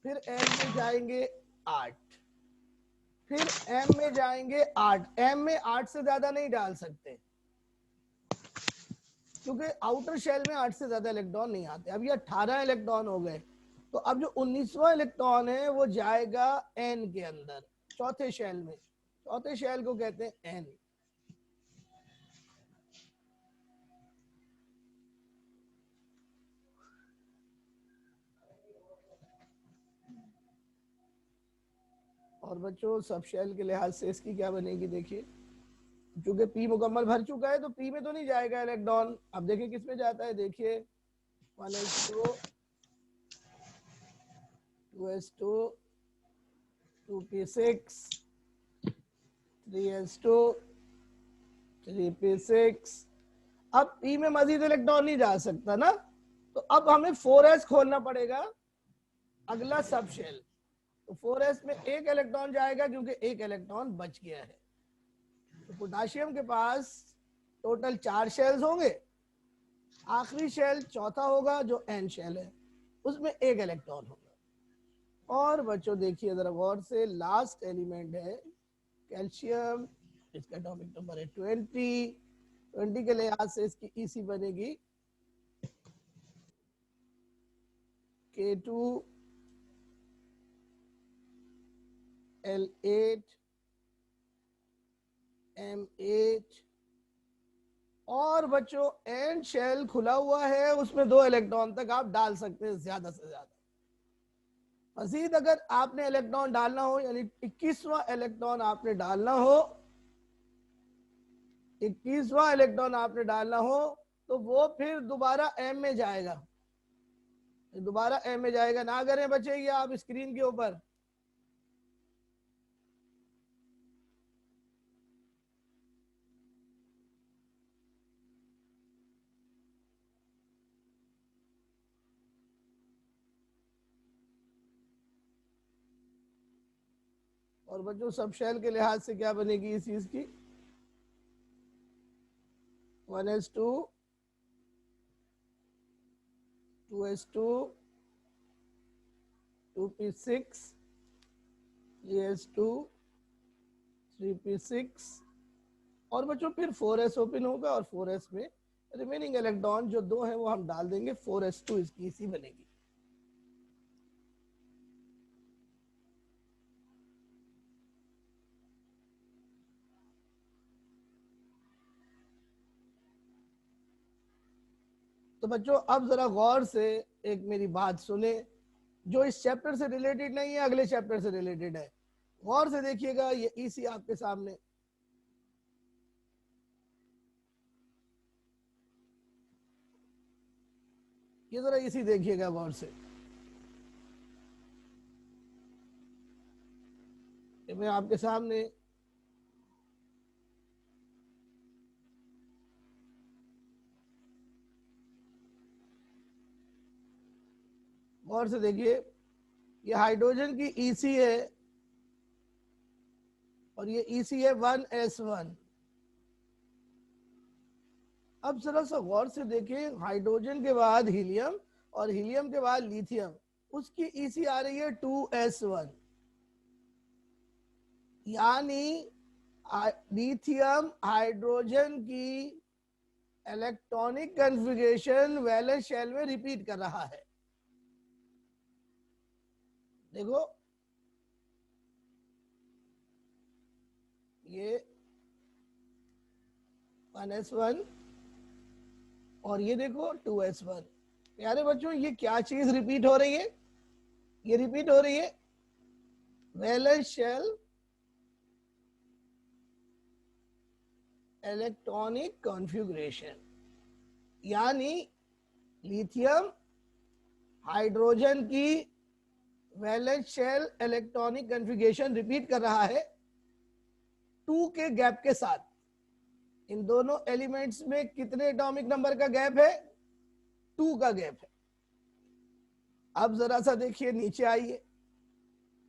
A: फिर एल में जाएंगे 8, फिर एम में जाएंगे 8। एम में 8 से ज्यादा नहीं डाल सकते क्योंकि आउटर शेल में 8 से ज्यादा इलेक्ट्रॉन नहीं आते। अब ये 18 इलेक्ट्रॉन हो गए, तो अब जो 19वां इलेक्ट्रॉन है वो जाएगा एन के अंदर, चौथे शेल में। चौथे शेल को कहते हैं एन। और बच्चों सब शेल के लिहाज से इसकी क्या बनेगी, देखिए क्योंकि पी मुकम्मल भर चुका है तो पी में तो नहीं जाएगा इलेक्ट्रॉन। अब देखिए किस में जाता है, देखिए 1s2 2s2 2p6 3s2 3p6। अब पी में मजीद इलेक्ट्रॉन नहीं जा सकता ना, तो अब हमें 4s खोलना पड़ेगा अगला सब शेल। तो तो 4s में एक इलेक्ट्रॉन जाएगा क्योंकि एक इलेक्ट्रॉन बच गया है। तो पोटाशियम के पास टोटल 4 शेल्स होंगे, आखिरी शेल चौथा होगा जो एन शेल है, उसमें एक इलेक्ट्रॉन होगा। और बच्चों देखिए जरा गौर से, लास्ट एलिमेंट है कैल्शियम, इसका एटॉमिक नंबर है 20 के लिहाज से इसकी ईसी बनेगी K2 L8 M8। और बच्चों एन शेल खुला हुआ है, उसमें 2 इलेक्ट्रॉन तक आप डाल सकते हैं ज्यादा से ज्यादा। मजीद अगर आपने इलेक्ट्रॉन डालना हो, यानी 21वां इलेक्ट्रॉन आपने डालना हो, 21वां इलेक्ट्रॉन आपने डालना हो, तो वो फिर दोबारा एम में जाएगा, दोबारा एम में जाएगा। ना करें बच्चे ये आप स्क्रीन के ऊपर, और बच्चों सब शेल के लिहाज से क्या बनेगी इस चीज की, 1s2 2s2 2p6 3s2 3p6, और बच्चों फिर 4s ओपन होगा और 4s में रिमेनिंग इलेक्ट्रॉन जो 2 हैं वो हम डाल देंगे, 4s2 इसकी इसी बनेगी। तो बच्चों अब जरा गौर से एक मेरी बात सुने, जो इस चैप्टर से रिलेटेड नहीं है, अगले चैप्टर से रिलेटेड है। गौर से देखिएगा, ये ईसी आपके सामने, ये जरा ईसी देखिएगा गौर से। ये मैं आपके सामने गौर से देखिए, ये हाइड्रोजन की ईसी है और ये ईसी है 1s1। अब जरा सा गौर से देखें, हाइड्रोजन के बाद हीलियम और हीलियम के बाद लिथियम, उसकी ईसी आ रही है 2s1, यानी लिथियम हाइड्रोजन की इलेक्ट्रॉनिक कॉन्फ़िगरेशन वैलेंस शेल में रिपीट कर रहा है। देखो ये 1s1 और ये देखो 2s1। प्यारे बच्चों ये क्या चीज रिपीट हो रही है, ये रिपीट हो रही है वैलेंस शेल इलेक्ट्रॉनिक कॉन्फ़िगरेशन, यानी लिथियम हाइड्रोजन की valence shell electronic configuration repeat कर रहा है 2 के गैप के साथ। इन दोनों एलिमेंट्स में कितने एटॉमिक नंबर का गैप है, 2 का गैप है। अब जरा सा देखिए, नीचे आइए,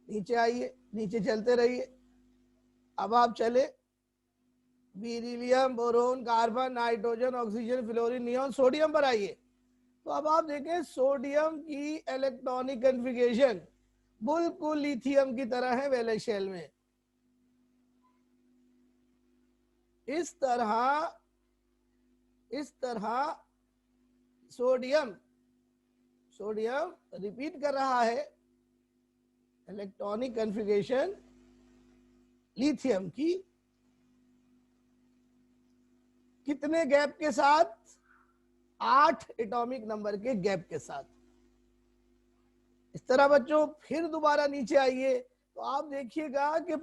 A: नीचे आइए, नीचे चलते रहिए। अब आप चले beryllium, boron, carbon, nitrogen, oxygen, fluorine, neon, sodium पर आइए। तो अब आप देखें सोडियम की इलेक्ट्रॉनिक कॉन्फ़िगरेशन बिल्कुल लिथियम की तरह है वैलेंस शेल में। इस तरह सोडियम रिपीट कर रहा है इलेक्ट्रॉनिक कॉन्फ़िगरेशन लिथियम की, कितने गैप के साथ, 8 एटॉमिक नंबर के गैप के साथ। इस तरह बच्चों फिर दोबारा नीचे आइए तो आप देखिएगा कि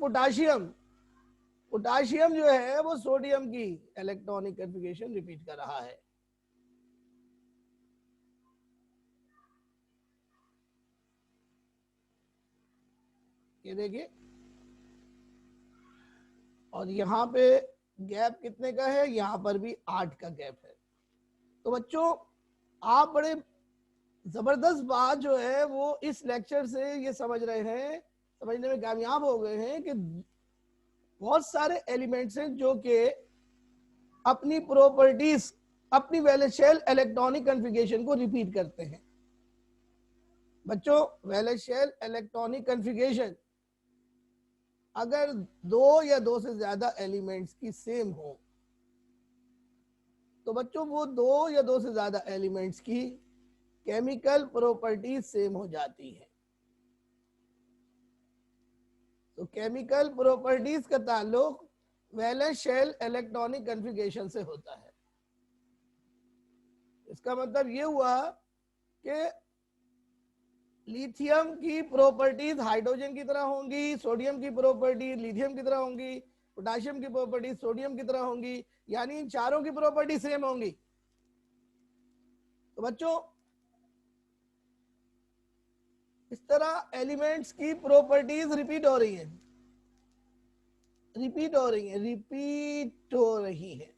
A: पोटाशियम जो है वो सोडियम की इलेक्ट्रॉनिक कॉन्फ़िगरेशन रिपीट कर रहा है। ये देखिए, और यहाँ पे गैप कितने का है, यहाँ पर भी 8 का गैप है। तो बच्चों आप बड़े जबरदस्त बात जो है वो इस लेक्चर से ये समझ रहे हैं, समझने में कामयाब हो गए हैं कि बहुत सारे एलिमेंट्स हैं जो कि अपनी प्रॉपर्टीज, अपनी वैलेंस शेल इलेक्ट्रॉनिक कॉन्फ़िगरेशन को रिपीट करते हैं। बच्चों, वैलेंस शेल इलेक्ट्रॉनिक कॉन्फ़िगरेशन अगर दो या दो से ज्यादा एलिमेंट्स की सेम हो तो बच्चों वो दो या दो से ज्यादा एलिमेंट्स की केमिकल प्रॉपर्टीज सेम हो जाती है। तो केमिकल प्रॉपर्टीज का ताल्लुक वैलेंस शेल इलेक्ट्रॉनिक कॉन्फ़िगरेशन से होता है। इसका मतलब ये हुआ कि लिथियम की प्रॉपर्टीज हाइड्रोजन की तरह होंगी, सोडियम की प्रॉपर्टी लिथियम की तरह होंगी, पोटेशियम की प्रॉपर्टी सोडियम की तरह होंगी, यानी इन चारों की प्रॉपर्टी सेम होंगी। तो बच्चों, इस तरह एलिमेंट्स की प्रॉपर्टीज रिपीट हो रही है, रिपीट हो रही है, रिपीट हो रही है।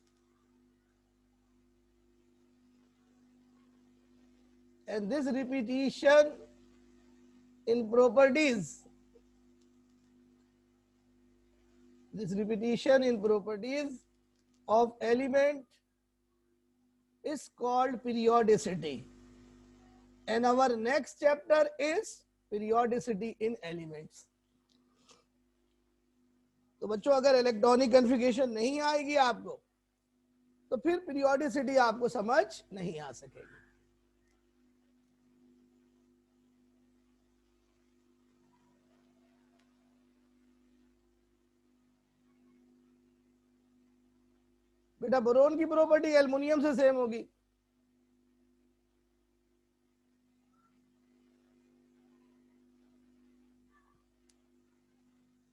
A: And this repetition in properties, this repetition in properties of element is called periodicity. And our next chapter is periodicity in elements. तो बच्चों, अगर इलेक्ट्रॉनिक कॉन्फ़िगरेशन नहीं आएगी आपको तो फिर पीरियोडिसिटी आपको समझ नहीं आ सकेगी। बेटा, बोरोन की प्रॉपर्टी एल्युमिनियम से सेम होगी।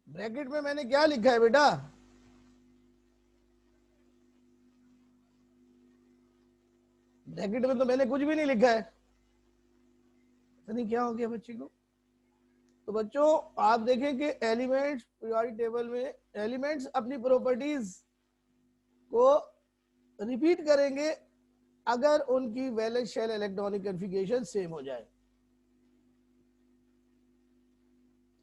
A: ब्रैकेट में मैंने क्या लिखा है बेटा? ब्रैकेट में तो मैंने कुछ भी नहीं लिखा है। पता नहीं क्या हो गया बच्चे को। तो बच्चों, आप देखें कि एलिमेंट्स पीरियोडिक टेबल में एलिमेंट्स अपनी प्रॉपर्टीज को रिपीट करेंगे अगर उनकी valence shell electronic configuration same हो जाए।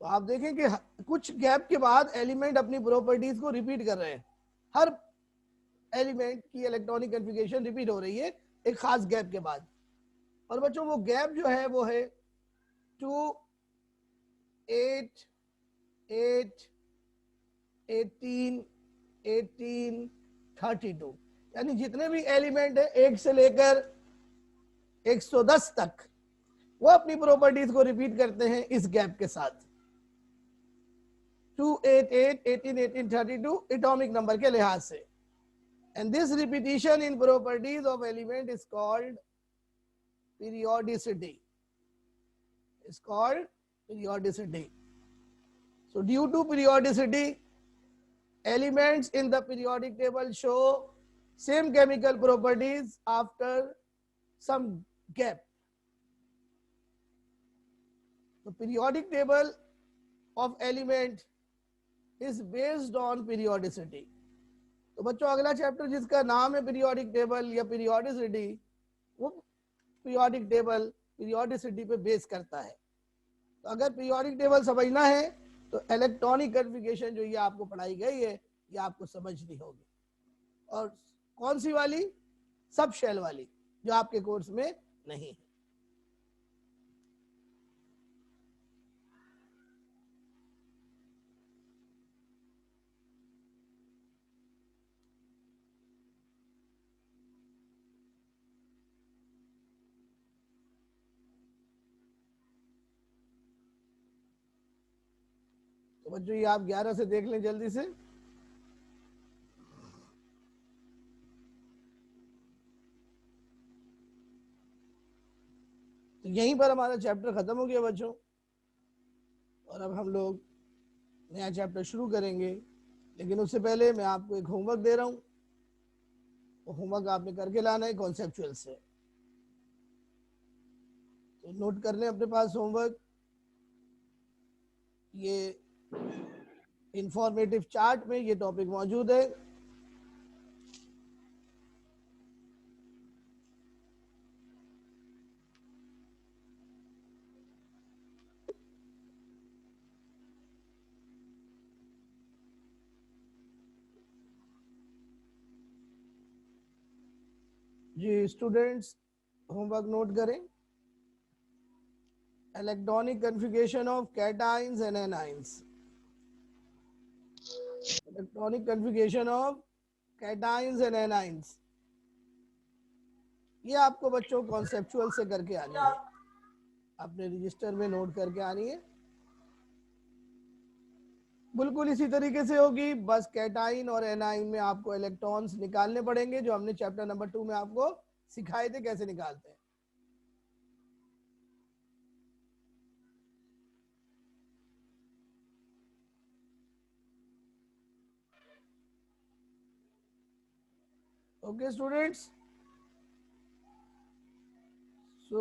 A: तो आप देखें कि कुछ गैप के बाद एलिमेंट अपनी प्रॉपर्टीज को रिपीट कर रहे हैं। हर एलिमेंट की इलेक्ट्रॉनिक कॉन्फ़िगरेशन रिपीट हो रही है एक खास गैप के बाद। और बच्चों, वो गैप जो है वो है 2, 8, 8, 18, 18, 32, यानी जितने भी एलिमेंट है 1 से लेकर 110 तक वो अपनी प्रॉपर्टीज को रिपीट करते हैं इस गैप के साथ। 2, 8, 8, 18, 18, 32 एटॉमिक नंबर के लिहाज से। And this repetition in properties of element is called periodicity. It's called periodicity. So due to periodicity, elements in the periodic table show same chemical properties after some gap. The periodic table of element is based on periodicity. तो बच्चों, अगला चैप्टर जिसका नाम है पीरियोडिक टेबल या पीरियोडिसिटी, वो पीरियोडिक टेबल पीरियोडिसिटी पे बेस करता है। तो अगर पीरियोडिक टेबल समझना है तो इलेक्ट्रॉनिक कॉन्फ़िगरेशन जो ये आपको पढ़ाई गई है ये आपको समझनी होगी। और कौन सी वाली? सब शेल वाली, जो आपके कोर्स में नहीं है। तो बच्चों, ये आप 11 से देख लें जल्दी से। तो यहीं पर हमारा चैप्टर खत्म हो गया बच्चों, और अब हम लोग नया चैप्टर शुरू करेंगे। लेकिन उससे पहले मैं आपको एक होमवर्क दे रहा हूँ। वो होमवर्क आपने करके लाना है कॉन्सेप्चुअल से। तो नोट कर लें अपने पास होमवर्क। ये इंफॉर्मेटिव चार्ट में ये टॉपिक मौजूद है। जी स्टूडेंट्स होमवर्क नोट करें। Electronic configuration of cations and anions. Electronic configuration of cations and anions, ये आपको बच्चों कॉन्सेप्चुअल से करके आनी है, अपने रजिस्टर में नोट करके आनी है। बिल्कुल इसी तरीके से होगी, बस कैटाइन और एनाइन में आपको इलेक्ट्रॉन्स निकालने पड़ेंगे, जो हमने चैप्टर नंबर 2 में आपको सिखाए थे कैसे निकालते हैं। ओके स्टूडेंट्स, सो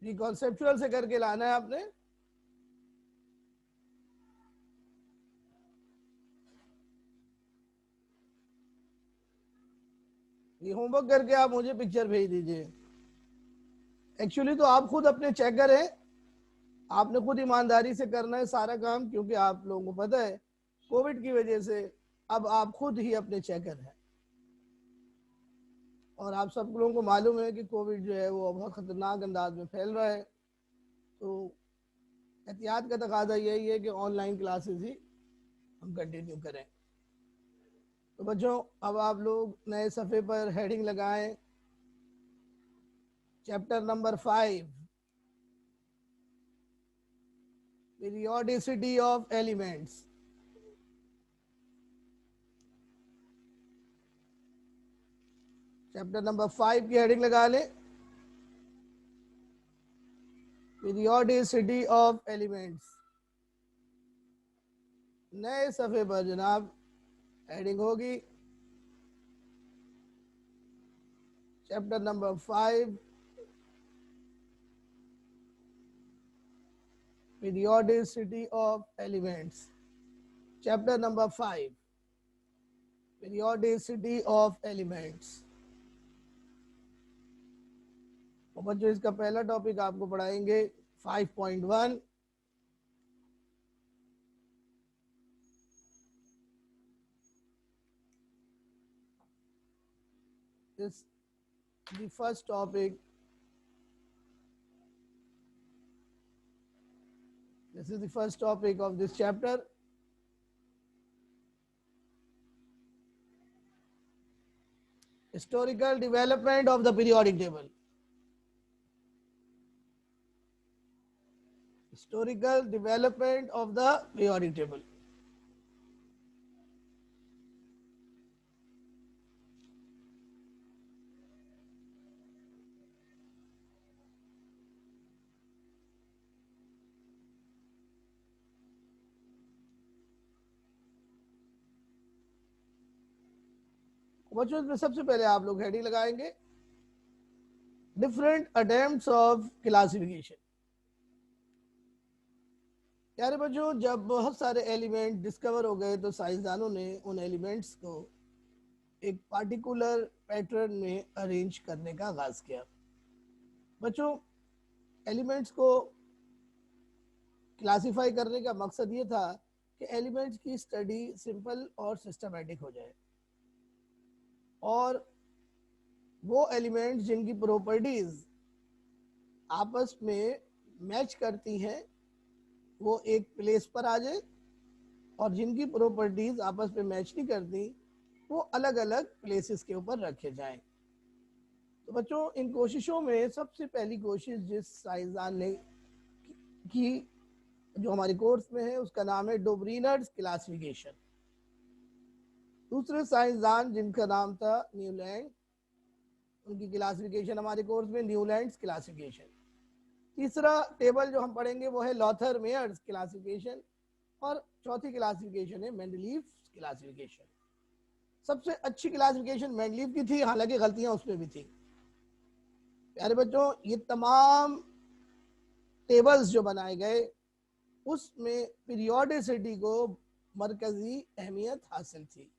A: ये कॉन्सेप्चुअल से करके लाना है आपने। ये होमवर्क करके आप मुझे पिक्चर भेज दीजिए। एक्चुअली तो आप खुद अपने चेकर हैं, आपने खुद ईमानदारी से करना है सारा काम, क्योंकि आप लोगों को पता है कोविड की वजह से अब आप खुद ही अपने चेकर हैं, और आप सब लोगों को मालूम है कि कोविड जो है वो बहुत खतरनाक अंदाज में फैल रहा है। तो एहतियात का तकाजा यही है कि ऑनलाइन क्लासेस ही हम कंटिन्यू करें। तो बच्चों अब आप लोग नए सफ़े पर हेडिंग लगाएं, chapter number 5, periodicity of elements. Chapter number 5 की हेडिंग लगा लें, पीरियोडिसिटी ऑफ एलिमेंट्स। नए सफ़े पर जनाब हेडिंग होगी chapter number 5, periodicity of elements। Chapter number 5, periodicity of elements। और बच्चों इसका पहला टॉपिक आपको पढ़ाएंगे 5.1, this the first topic, this is the first topic of this chapter। historical development of the periodic table। historical development of the periodic table। बच्चों इसमें सबसे पहले आप लोग हेडिंग लगाएंगे डिफरेंट अटेम्प्ट्स ऑफ क्लासिफिकेशन। प्यारे बच्चों, जब बहुत सारे एलिमेंट डिस्कवर हो गए तो साइंसदानों ने उन एलिमेंट्स को एक पार्टिकुलर पैटर्न में अरेंज करने का आगाज किया। बच्चों एलिमेंट्स को क्लासिफाई करने का मकसद ये था कि एलिमेंट्स की स्टडी सिंपल और सिस्टमेटिक हो जाए, और वो एलिमेंट्स जिनकी प्रॉपर्टीज आपस में मैच करती हैं वो एक प्लेस पर आ जाए, और जिनकी प्रॉपर्टीज आपस में मैच नहीं करती वो अलग अलग प्लेसेस के ऊपर रखे जाएं। तो बच्चों इन कोशिशों में सबसे पहली कोशिश जिस साइंसदान ने की जो हमारे कोर्स में है उसका नाम है डोब्रीनर्स क्लासिफिकेशन। दूसरे साइंसदान जिनका नाम था न्यूलैंड, उनकी क्लासिफिकेशन हमारे कोर्स में न्यूलैंड्स क्लासिफिकेशन। तीसरा टेबल जो हम पढ़ेंगे वो है लॉथर मेयर्स क्लासिफिकेशन, और चौथी क्लासिफिकेशन है मेंडलीव क्लासिफिकेशन। सबसे अच्छी क्लासिफिकेशन मेंडलीव की थी, हालांकि गलतियां उसमें भी थी। प्यारे बच्चों ये तमाम टेबल्स जो बनाए गए उसमें पीरियोडिसिटी को मरकजी अहमियत हासिल थी,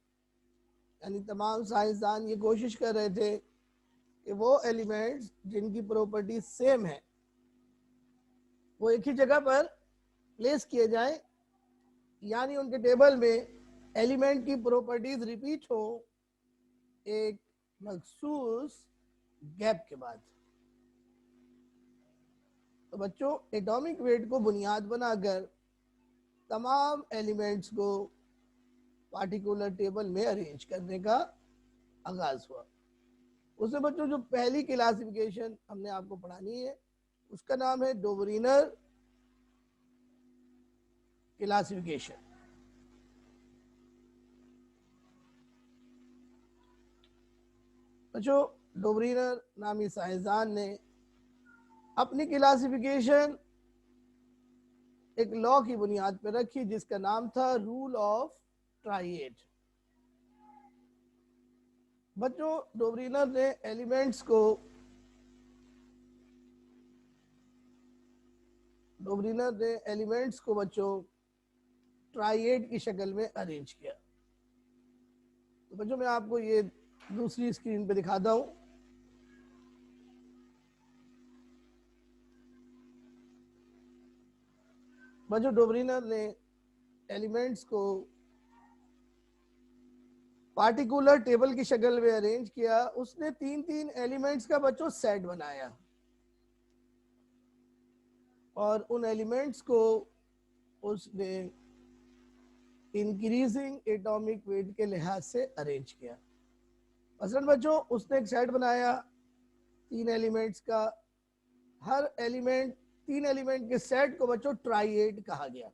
A: यानी तमाम साइंसदान ये कोशिश कर रहे थे कि वो एलिमेंट्स जिनकी प्रॉपर्टी सेम है वो एक ही जगह पर प्लेस किए जाएं, यानी उनके टेबल में एलिमेंट की प्रॉपर्टीज रिपीट हो एक मखसूस गैप के बाद। तो बच्चों एटॉमिक वेट को बुनियाद बनाकर तमाम एलिमेंट्स को पार्टिकुलर टेबल में अरेंज करने का आगाज हुआ। उसमें बच्चों जो पहली क्लासिफिकेशन हमने आपको पढ़ानी है उसका नाम है डोबरीनर क्लासिफिकेशन। बच्चों डोबरीनर नामी साइंसदान ने अपनी क्लासिफिकेशन एक लॉ की बुनियाद पर रखी जिसका नाम था रूल ऑफ ट्राइएड। बच्चों डोबरीनर ने एलिमेंट्स को बच्चों ट्राइएड की शक्ल में अरेंज किया। तो बच्चों मैं आपको ये दूसरी स्क्रीन पे दिखाता हूं। बच्चों डोबरीनर ने एलिमेंट्स को पार्टिकुलर टेबल की शक्ल में अरेंज किया। उसने तीन तीन एलिमेंट्स का बच्चों सेट बनाया और उन एलिमेंट्स को उसने इंक्रीजिंग एटॉमिक वेट के लिहाज से अरेंज किया। मसलन बच्चों उसने एक सेट बनाया तीन एलिमेंट्स का। तीन एलिमेंट के सेट को बच्चों ट्राइएड कहा गया।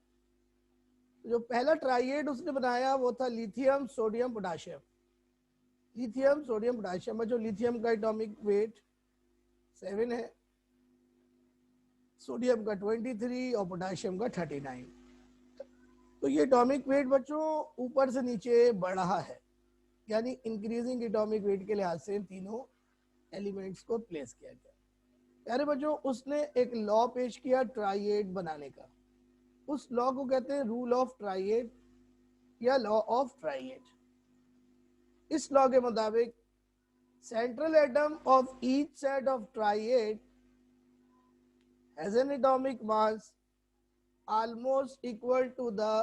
A: जो पहला ट्राइएड उसने बनाया वो था lithium sodium potassium. Lithium sodium potassium बच्चों लिथियम का एटॉमिक वेट 7 है, सोडियम का 23 और पोटाशियम का 39। तो ये एटॉमिक वेट बच्चों ऊपर से नीचे बढ़ रहा है, यानी इंक्रीजिंग एटॉमिक वेट के लिहाज से तीनों एलिमेंट्स को प्लेस किया गया। प्यारे बच्चों उसने एक लॉ पेश किया ट्राइएड बनाने का। उस लॉ को कहते हैं रूल ऑफ ट्राइएड या लॉ ऑफ ट्राइएड। इस लॉ के मुताबिक central atom of each set of triad has an atomic mass almost equal to the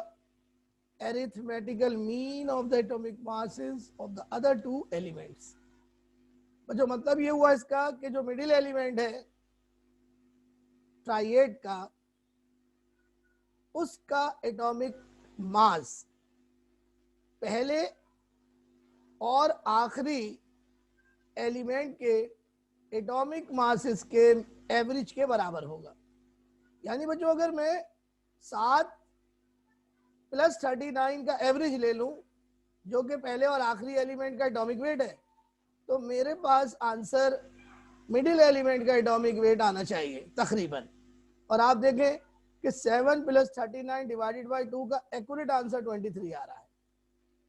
A: arithmetical mean of the atomic masses of the other two elements। जो मतलब ये हुआ इसका कि जो मिडिल एलिमेंट है ट्राइएड का उसका एटॉमिक मास पहले और आखिरी एलिमेंट के एटॉमिक मासेस के एवरेज के बराबर होगा। यानी बच्चों अगर मैं 7 + 39 का एवरेज ले लूं जो कि पहले और आखिरी एलिमेंट का एटॉमिक वेट है, तो मेरे पास आंसर मिडिल एलिमेंट का एटॉमिक वेट आना चाहिए तकरीबन। और आप देखें कि 7 + 39 डिवाइडेड बाय 2 का एक्यूरेट आंसर 23 आ रहा है।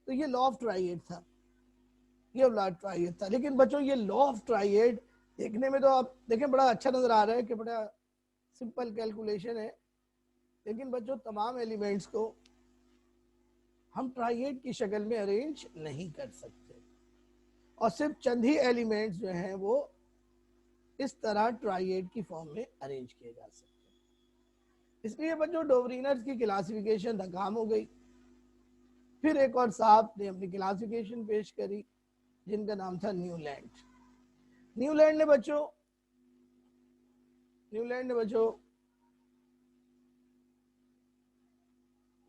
A: तो ये लॉ ऑफ ट्राइएड था, ये लॉ ऑफ ट्राइएड था। लेकिन बच्चों ये लॉ ऑफ ट्राइएड देखने में तो आप देखें बड़ा अच्छा नजर आ रहा है कि बड़ा सिंपल कैलकुलेशन है, लेकिन बच्चों तमाम एलिमेंट्स को हम ट्राइएड की शक्ल में अरेंज नहीं कर सकते और सिर्फ चंद ही एलिमेंट्स जो हैं वो इस तरह ट्राइएड की फॉर्म में अरेंज किए जा सकते हैं। इसलिए बच्चों डोबरीनर्स की क्लासिफिकेशन नाकाम हो गई। फिर एक और साहब ने अपनी क्लासिफिकेशन पेश करी जिनका नाम था न्यूलैंड। न्यूलैंड ने बच्चों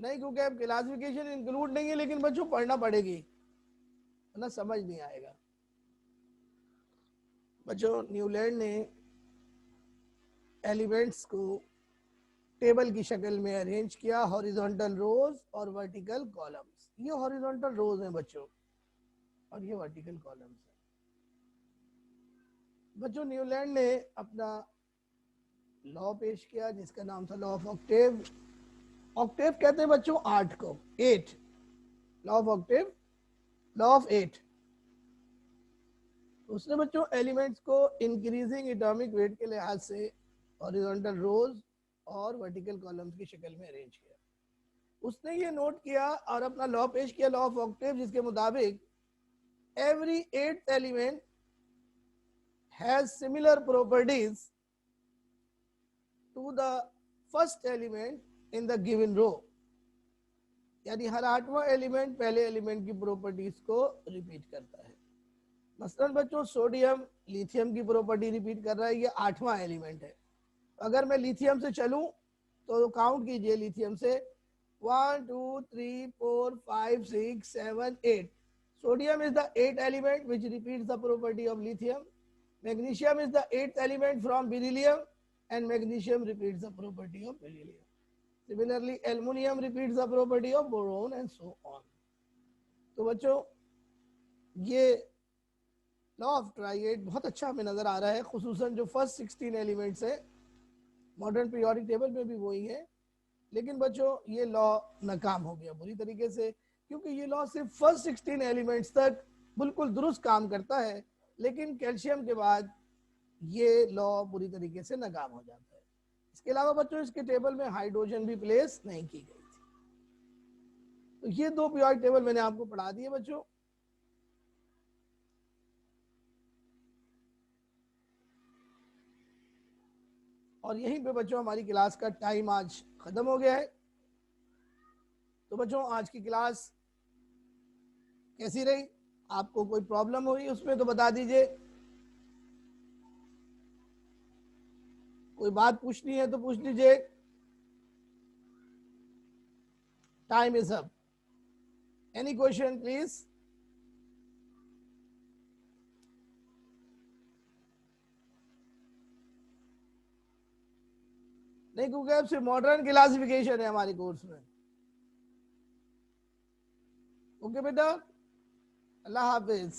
A: नहीं, क्योंकि अब क्लासिफिकेशन इंक्लूड नहीं है, लेकिन बच्चों पढ़ना पड़ेगी वरना समझ नहीं आएगा। बच्चों न्यूलैंड ने एलिमेंट्स को टेबल की शक्ल में अरेंज किया, हॉरिजॉन्टल रोज और वर्टिकल कॉलम्स। ये हॉरिजॉन्टल रोज हैं बच्चों और ये वर्टिकल कॉलम्स हैं। बच्चों न्यूलैंड ने अपना लॉ पेश किया जिसका नाम था लॉ ऑफ ऑक्टेव। ऑक्टेव कहते हैं बच्चों 8 को, 8 law of Octave, law of 8। उसने बच्चों एलिमेंट्स को इंक्रीजिंग एटॉमिक वेट के लिहाज से हॉरिजॉन्टल रोज और वर्टिकल कॉलम्स की शक्ल में अरेंज किया। उसने ये नोट किया और अपना लॉ पेश किया लॉ ऑफ ऑक्टेव, जिसके मुताबिक every 8th element has similar properties to the first element in the given row। यानी हर 8वां एलिमेंट पहले एलिमेंट की प्रॉपर्टीज को रिपीट करता है। मसलन बच्चों सोडियम लिथियम की प्रॉपर्टी रिपीट कर रहा है, ये 8वां एलिमेंट है। अगर मैं लिथियम से चलूं तो काउंट कीजिए, लिथियम से 1 2 3 4 5 6 7 8। sodium is the 8th element which repeats the property of lithium. Magnesium is the 8th element from beryllium and magnesium repeats the property of beryllium. Similarly, aluminum repeats the property of boron and so on. तो बच्चों ये लॉ ऑफ ट्राइएट बहुत अच्छा हमें नजर आ रहा है, खुसूसन जो फर्स्ट 16 एलिमेंट्स है मॉडर्न पीरियोडिक टेबल में भी वही है। लेकिन बच्चों ये लॉ नाकाम हो गया बुरी तरीके से, क्योंकि ये लॉ सिर्फ फर्स्ट 16 एलिमेंट्स तक बिल्कुल दुरुस्त काम करता है, लेकिन कैल्शियम के बाद ये लॉ बुरी तरीके से नाकाम हो जाता है। इसके अलावा बच्चों इसके टेबल में हाइड्रोजन भी प्लेस नहीं की गई थी। तो ये दो पीरियोडिक टेबल मैंने आपको पढ़ा दिए बच्चों। और यहीं पे बच्चों हमारी क्लास का टाइम आज खत्म हो गया है। तो बच्चों आज की क्लास कैसी रही? आपको कोई प्रॉब्लम हुई उसमें तो बता दीजिए, कोई बात पूछनी है तो पूछ लीजिए। Time is up. Any question please? नहीं, क्योंकि अब सिर्फ मॉडर्न क्लासिफिकेशन है हमारे कोर्स में। ओके बेटा, अल्लाह हाफिज।